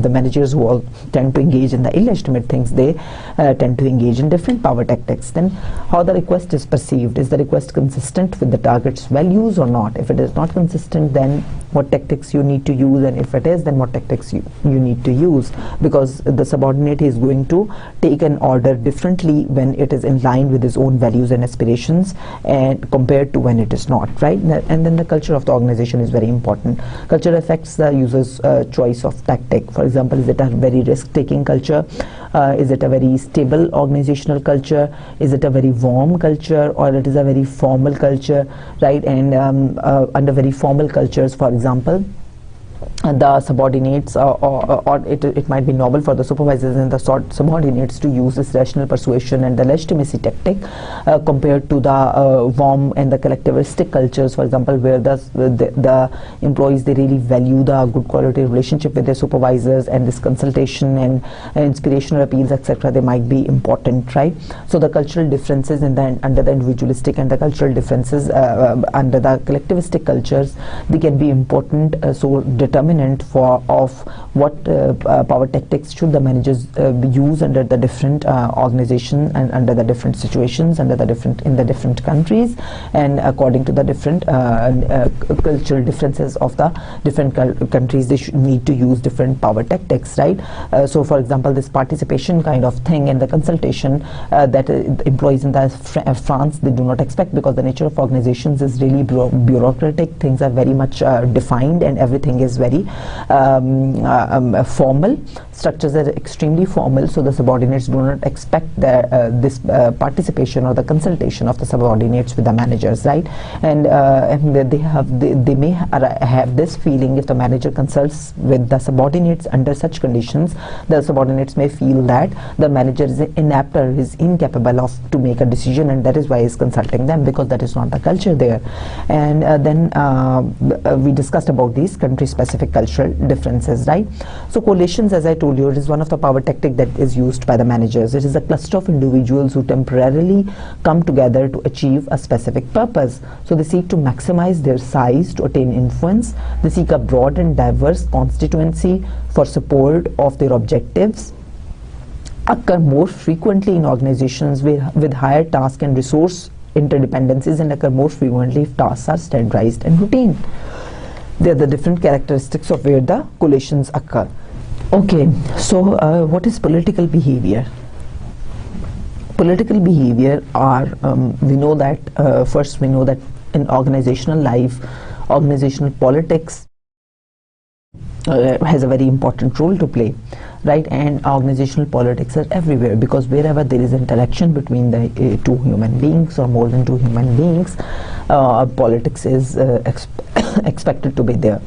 the managers who all tend to engage in the illegitimate things, they tend to engage in different power tactics. Then how the request is perceived, is the request consistent with the target's values or not? If it is not consistent, then what tactics you need to use, and if it is, then what tactics you need to use, because the subordinate is going to take an order differently when it is in line with his own values and aspirations, and compared to when it is not, right? And then the culture of the organization is very important. Culture affects the user's choice of tactic. For example, is it a very risk-taking culture? Is it a very stable organizational culture? Is it a very warm culture, or it is a very formal culture, right? And under very formal cultures, for example, the subordinates, or it might be novel for the supervisors and the subordinates to use this rational persuasion and the legitimacy tactic, compared to the warm and the collectivistic cultures, for example, where the employees, they really value the good quality relationship with their supervisors, and this consultation and inspirational appeals, etc., they might be important, right? So the cultural differences under the individualistic and the cultural differences under the collectivistic cultures, they can be important, so determinant of what power tactics should the managers use under the different organization and under the different situations, in the different countries, and according to the different cultural differences of the different countries, they should need to use different power tactics, right? So for example, this participation kind of thing in the consultation that employees in the France, they do not expect, because the nature of organizations is really bureaucratic. Things are very much defined, and everything is very formal. Structures are extremely formal, so the subordinates do not expect this participation or the consultation of the subordinates with the managers, right? And they may have this feeling, if the manager consults with the subordinates under such conditions, the subordinates may feel that the manager is inept or is incapable to make a decision, and that is why he is consulting them, because that is not the culture there. And then we discussed about these country-specific cultural differences, right? So coalitions, as I told you, it is one of the power tactic that is used by the managers. It is a cluster of individuals who temporarily come together to achieve a specific purpose. So they seek to maximize their size to attain influence. They seek a broad and diverse constituency for support of their objectives. Occur more frequently in organizations with higher task and resource interdependencies, and occur more frequently if tasks are standardized and routine. They are the different characteristics of where the coalitions occur. Okay, so what is political behavior? Political behavior are, we know that in organizational life, organizational politics has a very important role to play, right? And organizational politics are everywhere, because wherever there is interaction between the two human beings or more than two human beings, politics is expected to be there,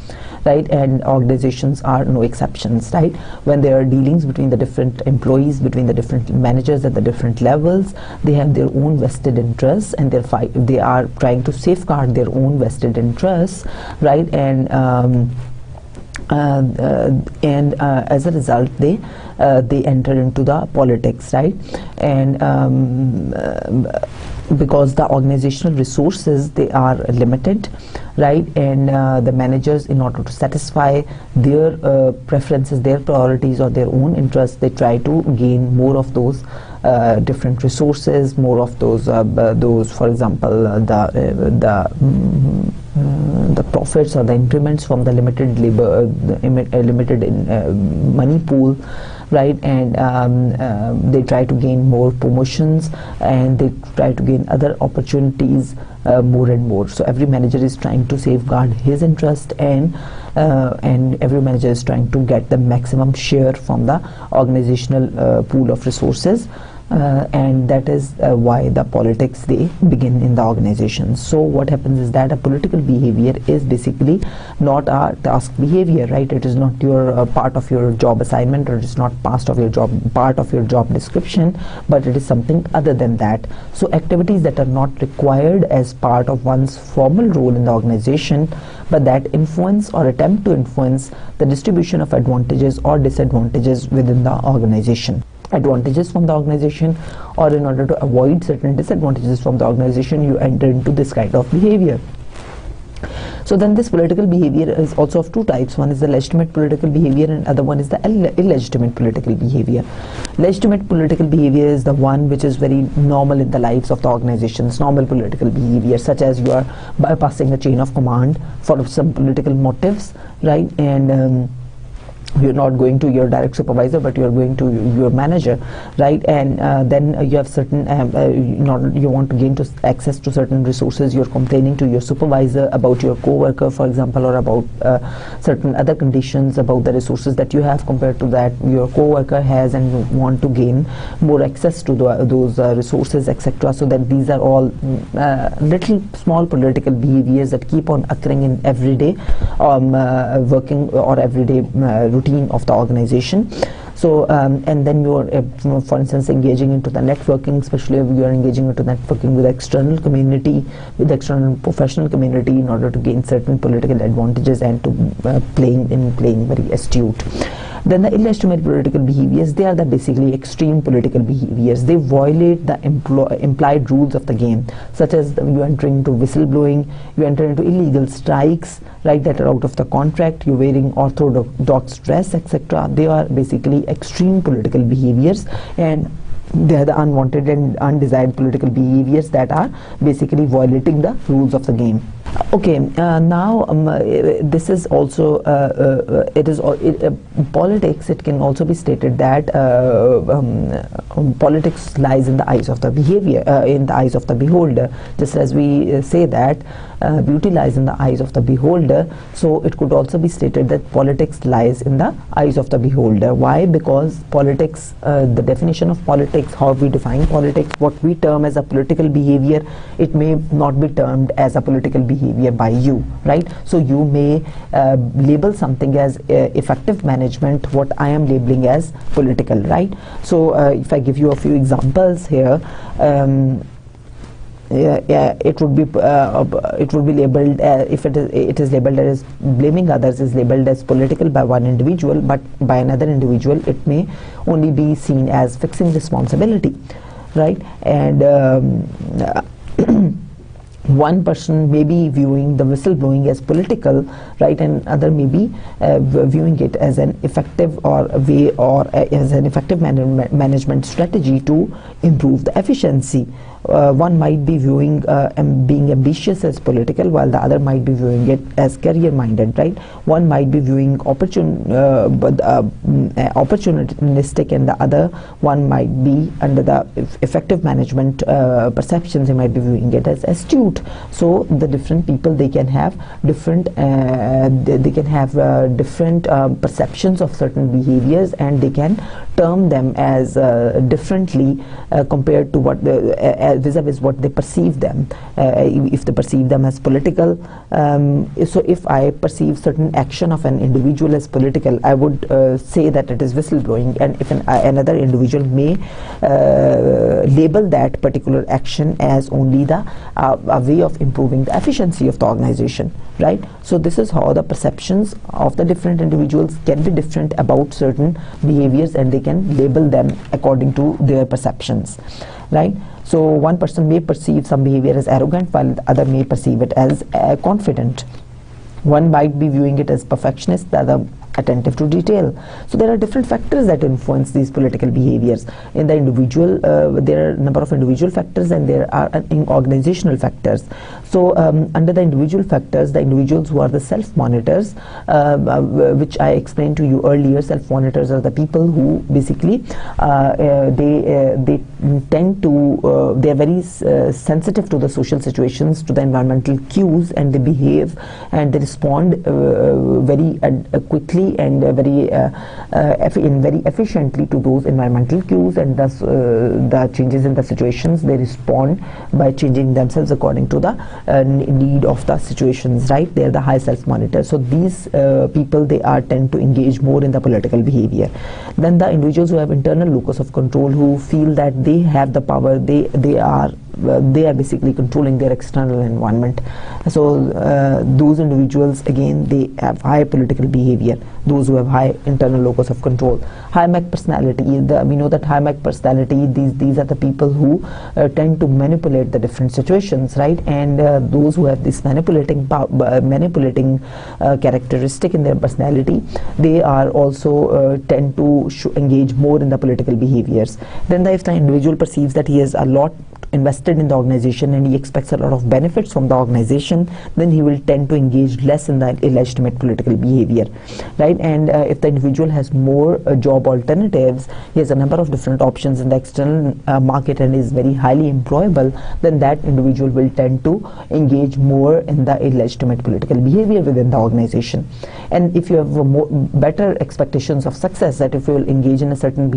right? And organizations are no exceptions, right? When there are dealings between the different employees, between the different managers at the different levels, they have their own vested interests, and they are trying to safeguard their own vested interests, right? And as a result, they enter into the politics, right? And because the organizational resources, they are limited, right? And the managers, in order to satisfy their preferences, their priorities, or their own interests, they try to gain more of those different resources, more of those, for example, the profits or the increments from the limited money pool, right? And they try to gain more promotions, and they try to gain other opportunities more and more. So every manager is trying to safeguard his interest, and every manager is trying to get the maximum share from the organizational pool of resources, and that is why the politics they begin in the organization. So what happens is that a political behavior is basically not a task behavior, right? It is not your part of your job assignment, or it is not part of your job description, but it is something other than that. So activities that are not required as part of one's formal role in the organization, but that influence or attempt to influence the distribution of advantages or disadvantages within the organization. Advantages from the organization, or in order to avoid certain disadvantages from the organization, you enter into this kind of behavior. So then this political behavior is also of two types. One is the legitimate political behavior, and other one is the illegitimate political behavior. Legitimate political behavior is the one which is very normal in the lives of the organizations. Normal political behavior, such as you are bypassing a chain of command for some political motives, right? And you're not going to your direct supervisor, but you're going to your manager, right? And then you have certain you want to gain access to certain resources. You're complaining to your supervisor about your co-worker, for example, or about certain other conditions about the resources that you have compared to that your co-worker has, and you want to gain more access to those resources, etc. So that these are all little small political behaviors that keep on occurring in everyday working or everyday routine of the organization. So and then you're for instance engaging into the networking, especially if you are engaging into networking with the external community, with the external professional community, in order to gain certain political advantages and to playing very astute. Then the illegitimate political behaviors, they are the basically extreme political behaviors. They violate the implied rules of the game, such as you enter into whistleblowing, you enter into illegal strikes, right, that are out of the contract, you're wearing orthodox dress, etc. They are basically extreme political behaviors, and they are the unwanted and undesired political behaviors that are basically violating the rules of the game. Okay, now this is also politics. It can also be stated that politics lies in the eyes of the behavior, in the eyes of the beholder. Just as we say that beauty lies in the eyes of the beholder, so it could also be stated that politics lies in the eyes of the beholder. Why? Because politics, the definition of politics, how we define politics, what we term as a political behavior, it may not be termed as a political behavior by you, right? So you may label something as effective management, what I am labeling as political, right? So if I give you a few examples here, it would be labeled if it is labeled as blaming others is labeled as political by one individual, but by another individual it may only be seen as fixing responsibility, right? And one person may be viewing the whistleblowing as political, right, and other may be viewing it as an effective as an effective management strategy to improve the efficiency. One might be viewing being ambitious as political, while the other might be viewing it as career-minded, right? One might be viewing opportunistic, and the other one might be under the effective management perceptions. They might be viewing it as astute. So the different people, they can have different different perceptions of certain behaviors, and they can term them as differently compared to what vis-a-vis what they perceive them. If they perceive them as political, so if I perceive certain action of an individual as political, I would say that it is whistleblowing, and if another individual may label that particular action as only a way of improving the efficiency of the organization, right? So this is how the perceptions of the different individuals can be different about certain behaviors, and they can label them according to their perceptions, right? So one person may perceive some behavior as arrogant, while the other may perceive it as confident. One might be viewing it as perfectionist, the other attentive to detail. So there are different factors that influence these political behaviors. In the individual, there are a number of individual factors, and there are organizational factors. So under the individual factors, the individuals who are the self-monitors, which I explained to you earlier, self-monitors are the people who basically they tend to they are very sensitive to the social situations, to the environmental cues, and they behave and they respond very quickly and very efficiently to those environmental cues, and thus the changes in the situations, they respond by changing themselves according to the need of the situations, right? They are the high self-monitor. So these people, they tend to engage more in the political behavior. Then the individuals who have internal locus of control, who feel that they have the power, they are basically controlling their external environment. So those individuals, again, they have high political behavior, those who have high internal locus of control. High Mach personality, we know that high Mach personality, these are the people who tend to manipulate the different situations, right? And those who have this manipulating characteristic in their personality, they are also tend to engage more in the political behaviors. Then if the individual perceives that he has a lot invested in the organization and he expects a lot of benefits from the organization, then he will tend to engage less in the illegitimate political behavior, right? And if the individual has more job alternatives, he has a number of different options in the external market and is very highly employable, then that individual will tend to engage more in the illegitimate political behavior within the organization. And if you have better expectations of success, that if you will engage in a certain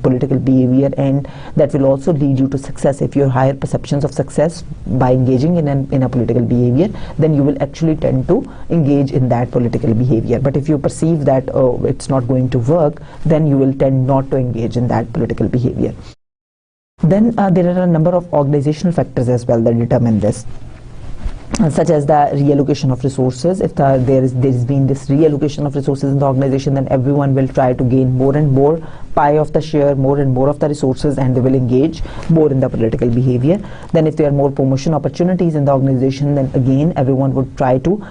political behavior, and that will also lead you to success. If you have higher perceptions of success by engaging in a political behavior, then you will actually tend to engage in that political behavior. But if you perceive that it's not going to work, then you will tend not to engage in that political behavior. Then there are a number of organizational factors as well that determine this, such as the reallocation of resources. If there's been this reallocation of resources in the organization, then everyone will try to gain more and more pie of the share, more and more of the resources, and they will engage more in the political behavior. Then if there are more promotion opportunities in the organization, then again everyone would try to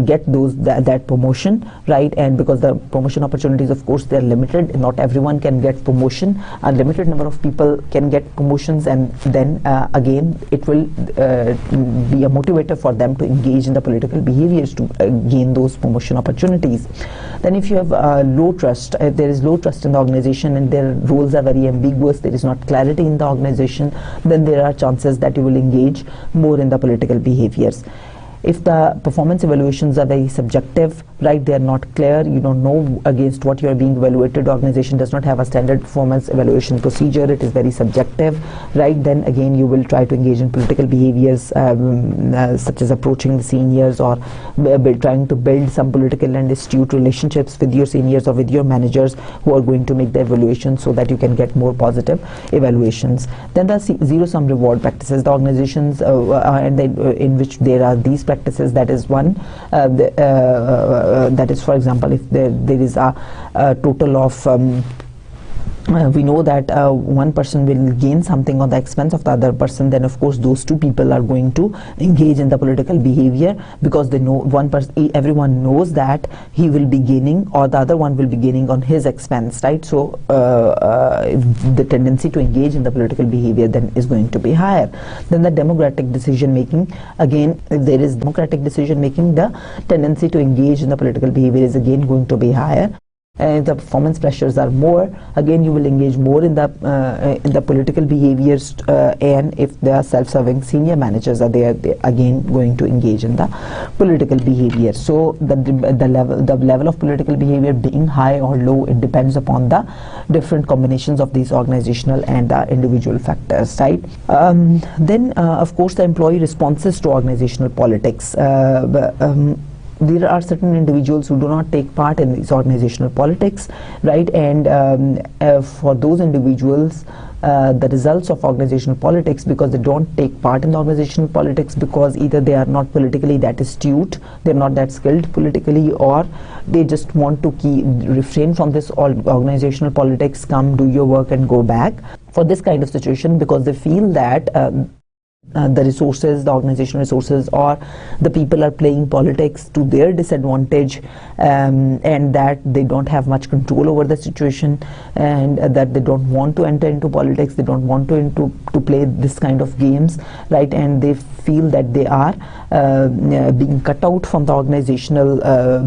get that promotion, right? And because the promotion opportunities, of course, they are limited, not everyone can get promotion, a limited number of people can get promotions, and then again it will be a motivator for them to engage in the political behaviors to gain those promotion opportunities. Then if you have low trust, if there is low trust in the organization and their roles are very ambiguous, there is not clarity in the organization, then there are chances that you will engage more in the political behaviors. If the performance evaluations are very subjective, right, they are not clear, you don't know against what you are being evaluated, the organization does not have a standard performance evaluation procedure, it is very subjective, right, then again you will try to engage in political behaviors such as approaching the seniors, or trying to build some political and astute relationships with your seniors or with your managers who are going to make the evaluation, so that you can get more positive evaluations. Then the zero-sum reward practices, the organizations in which there are these practices, that is one, that is, for example, if there is a total of we know that one person will gain something on the expense of the other person, then of course those two people are going to engage in the political behavior, because they know everyone knows that he will be gaining or the other one will be gaining on his expense, right? So the tendency to engage in the political behavior then is going to be higher. Then the democratic decision making, again, if there is democratic decision making, the tendency to engage in the political behavior is again going to be higher. If the performance pressures are more, again you will engage more in the political behaviors, and if they are self-serving senior managers are there, they again going to engage in the political behavior. So the level of political behavior being high or low, it depends upon the different combinations of these organizational and the individual factors, right? Then of course the employee responses to organizational politics. There are certain individuals who do not take part in these organizational politics, right? And for those individuals, the results of organizational politics, because they don't take part in the organizational politics because either they are not politically that astute, they're not that skilled politically, or they just want to refrain from this organizational politics, come do your work and go back. For this kind of situation, because they feel that the resources, the organizational resources, or the people are playing politics to their disadvantage, and that they don't have much control over the situation, and that they don't want to enter into politics, they don't want to play this kind of games, right? And they feel that they are being cut out from the organizational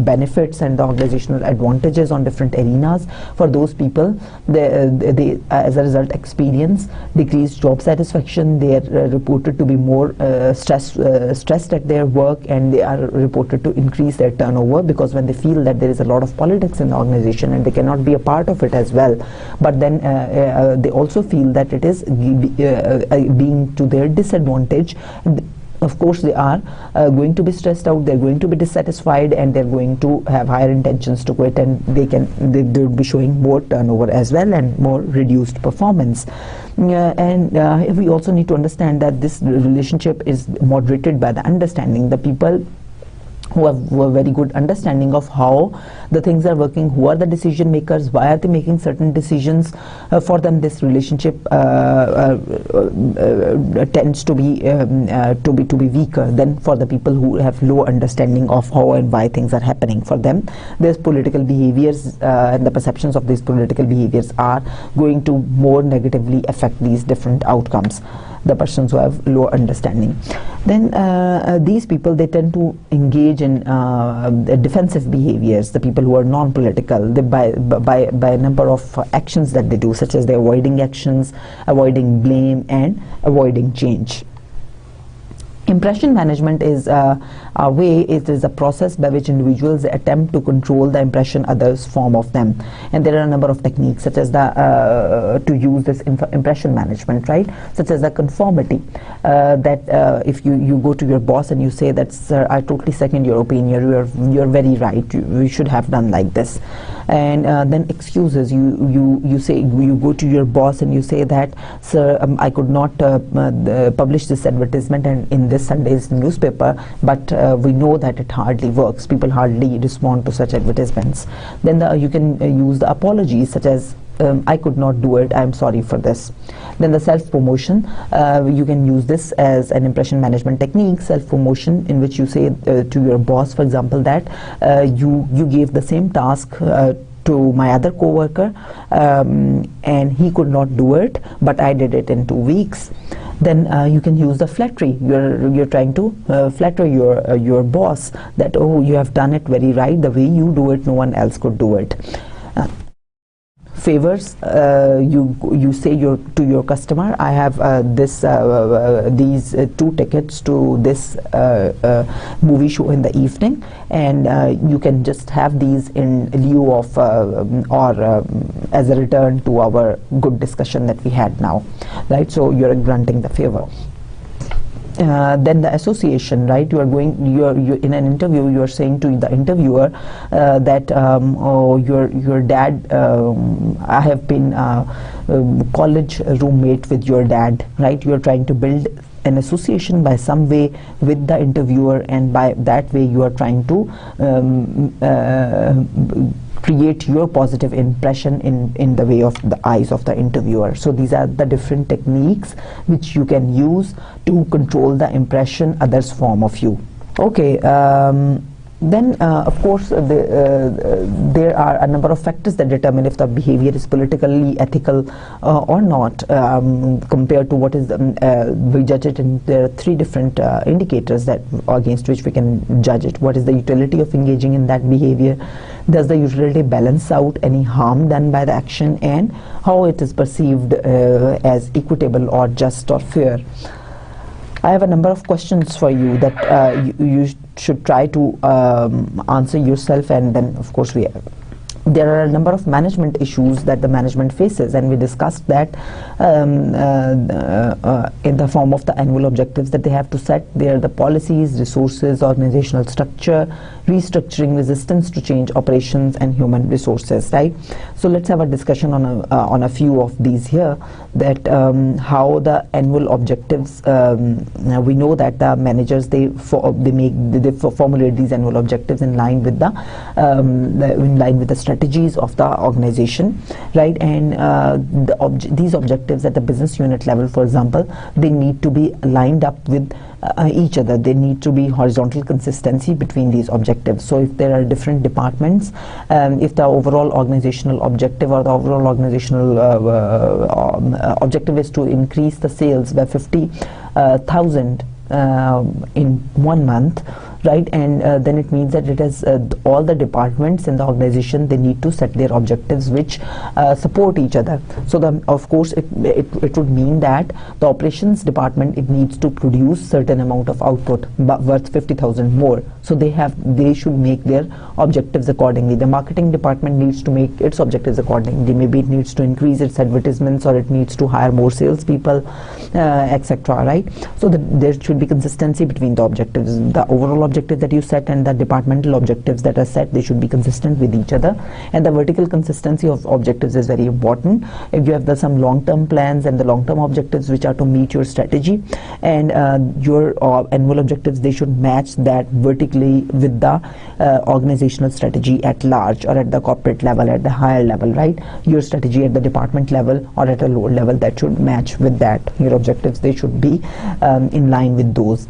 benefits and the organizational advantages on different arenas. For those people, they as a result experience decreased job satisfaction. They are reported to be more stressed at their work, and they are reported to increase their turnover, because when they feel that there is a lot of politics in the organization and they cannot be a part of it as well, but then they also feel that it is being to their disadvantage. Of course, they are going to be stressed out, they're going to be dissatisfied, and they're going to have higher intentions to quit, and they'll be showing more turnover as well and more reduced performance. And we also need to understand that this relationship is moderated by the understanding. The people who have a very good understanding of how the things are working, who are the decision makers, why are they making certain decisions, for them this relationship tends to be weaker than for the people who have low understanding of how and why things are happening. For them, there's political behaviors, and the perceptions of these political behaviors are going to more negatively affect these different outcomes, the persons who have low understanding. Then these people, they tend to engage in defensive behaviors. The people who are non-political, they by a number of actions that they do, such as they're avoiding actions, avoiding blame, and avoiding change. Impression management is a way, it is a process by which individuals attempt to control the impression others form of them. And there are a number of techniques, such as to use this impression management, right? Such as the conformity, that if you go to your boss and you say that, sir, I totally second your opinion, you're very right, you should have done like this. And then excuses, you say, you go to your boss and you say that, sir, I could not publish this advertisement and in this Sunday's newspaper, but we know that it hardly works. People hardly respond to such advertisements. Then you can use the apologies, such as, I could not do it, I'm sorry for this. Then the self-promotion, you can use this as an impression management technique, self-promotion, in which you say to your boss, for example, that you gave the same task to my other co-worker, and he could not do it, but I did it in 2 weeks. Then you can use the flattery. You're trying to flatter your boss, that, oh, you have done it very right, the way you do it, no one else could do it. Favors, you say to your customer, I have these 2 tickets to this movie show in the evening, and you can just have these in lieu of or as a return to our good discussion that we had now, right? So you're granting the favor. Then the association, right? You're in an interview, you're saying to the interviewer that, oh, your dad, I have been college roommate with your dad, right? You're trying to build an association by some way with the interviewer, and by that way you are trying to create your positive impression in the way of the eyes of the interviewer. So these are the different techniques which you can use to control the impression others form of you. Okay, then of course there are a number of factors that determine if the behavior is politically ethical or not, compared to what is we judge it, and there are 3 different indicators that against which we can judge it. What is the utility of engaging in that behavior? Does the utility balance out any harm done by the action, and how it is perceived as equitable or just or fair? I have a number of questions for you that you should try to answer yourself, and then of course there are a number of management issues that the management faces, and we discussed that in the form of the annual objectives that they have to set. They are the policies, resources, organizational structure, restructuring, resistance to change, operations, and human resources, right? So let's have a discussion on a few of these here, that how the annual objectives, we know that the managers, they formulate these annual objectives in line with the strategy strategies of the organization, right? And these objectives at the business unit level, for example, they need to be lined up with each other. There need to be horizontal consistency between these objectives. So if there are different departments, if the overall organizational objective or the overall organizational objective is to increase the sales by 50,000 in 1 month, right? And then it means that it has all the departments in the organization, they need to set their objectives which support each other. So of course it would mean that the operations department, it needs to produce certain amount of output but worth 50,000 more, so they should make their objectives accordingly. The marketing department needs to make its objectives accordingly. Maybe it needs to increase its advertisements, or it needs to hire more salespeople, etc., right? So there should be consistency between the objectives. The overall objective that you set and the departmental objectives that are set, they should be consistent with each other. And the vertical consistency of objectives is very important. If you have some long-term plans and the long-term objectives which are to meet your strategy, and your annual objectives, they should match that vertically with the organizational strategy at large, or at the corporate level, at the higher level, right? Your strategy at the department level or at a lower level, that should match with that. Your objectives, they should be in line with those.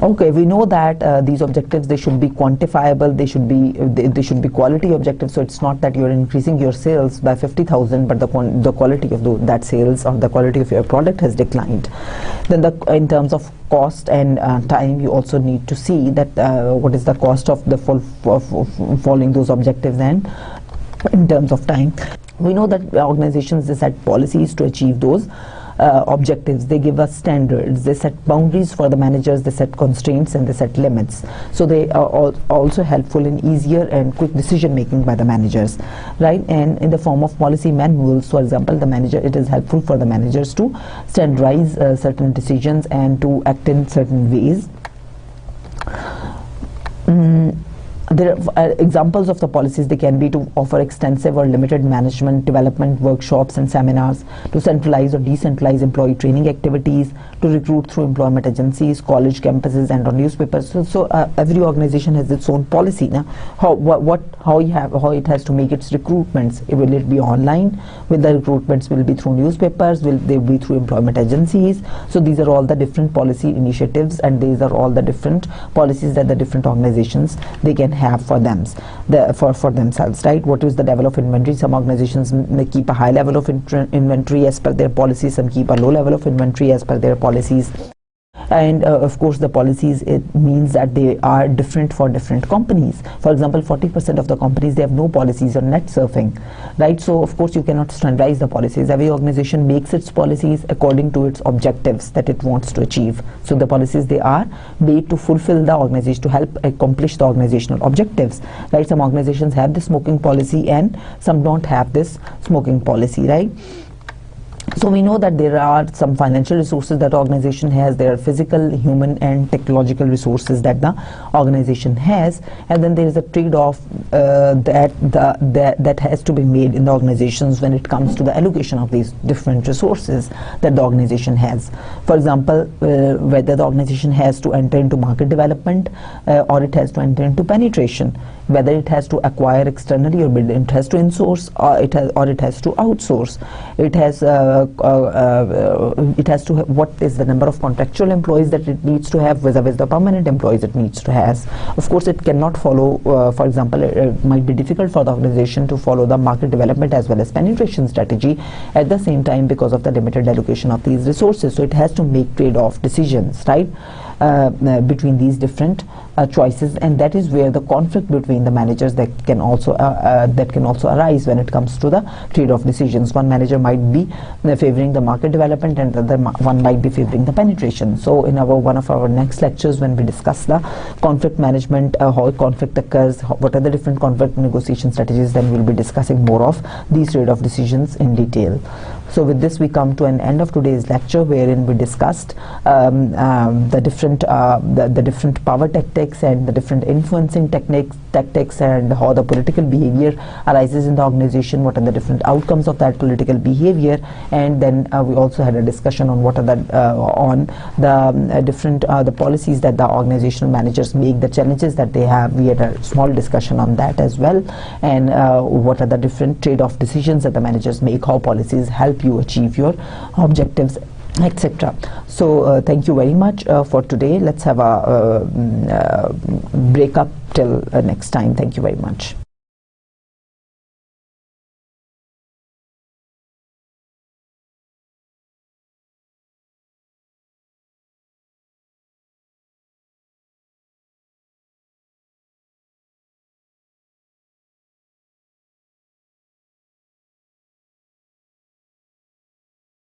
Okay, we know that these objectives, they should be quantifiable, they should be quality objectives. So it's not that you're increasing your sales by 50,000 but the quality of that sales or the quality of your product has declined. Then in terms of cost and time, you also need to see that what is the cost of the following those objectives. And in terms of time, we know that organizations, they set policies to achieve those objectives. They give us standards, they set boundaries for the managers, they set constraints, and they set limits. So they are also helpful in easier and quick decision making by the managers, right? And in the form of policy manuals, for example, it is helpful for the managers to standardize certain decisions and to act in certain ways. There are examples of the policies. They can be to offer extensive or limited management development workshops and seminars, to centralize or decentralize employee training activities, to recruit through employment agencies, college campuses, and on newspapers. So every organization has its own policy. Now, how it has to make its recruitments. Will it be online? Will the recruitments will be through newspapers? Will they be through employment agencies? So these are all the different policy initiatives, and these are all the different policies that the different organizations, they can have for themselves, right? What is the level of inventory? Some organizations may keep a high level of inventory as per their policies, some keep a low level of inventory as per their policies. And of course the policies, it means that they are different for different companies. For example, 40% of the companies, they have no policies on net surfing, right? So of course you cannot standardize the policies. Every organization makes its policies according to its objectives that it wants to achieve. So the policies, they are made to fulfill the organization, to help accomplish the organizational objectives, right? Some organizations have the smoking policy and some don't have this smoking policy, right? So we know that there are some financial resources that organization has. There are physical, human, and technological resources that the organization has, and then there is a trade-off that has to be made in the organizations when it comes to the allocation of these different resources that the organization has. For example, whether the organization has to enter into market development or it has to enter into penetration, whether it has to acquire externally or it has to insource, or it has to outsource. It has to have, what is the number of contractual employees that it needs to have vis-a-vis the permanent employees it needs to have. Of course, it cannot follow, for example, it might be difficult for the organization to follow the market development as well as penetration strategy at the same time because of the limited allocation of these resources. So it has to make trade-off decisions, right, between these different choices, and that is where the conflict between the managers that can also arise when it comes to the trade-off decisions. One manager might be favoring the market development and the other one might be favoring the penetration. So in one of our next lectures, when we discuss the conflict management, how conflict occurs, what are the different conflict negotiation strategies, then we'll be discussing more of these trade-off decisions in detail. So with this we come to an end of today's lecture, wherein we discussed the different power tactics and the different influencing tactics and how the political behavior arises in the organization, what are the different outcomes of that political behavior, and then we also had a discussion on what are the different the policies that the organizational managers make, the challenges that they have. We had a small discussion on that as well, and what are the different trade-off decisions that the managers make, how policies help you achieve your objectives, etc. So thank you very much for today. Let's have a break up till next time. Thank you very much.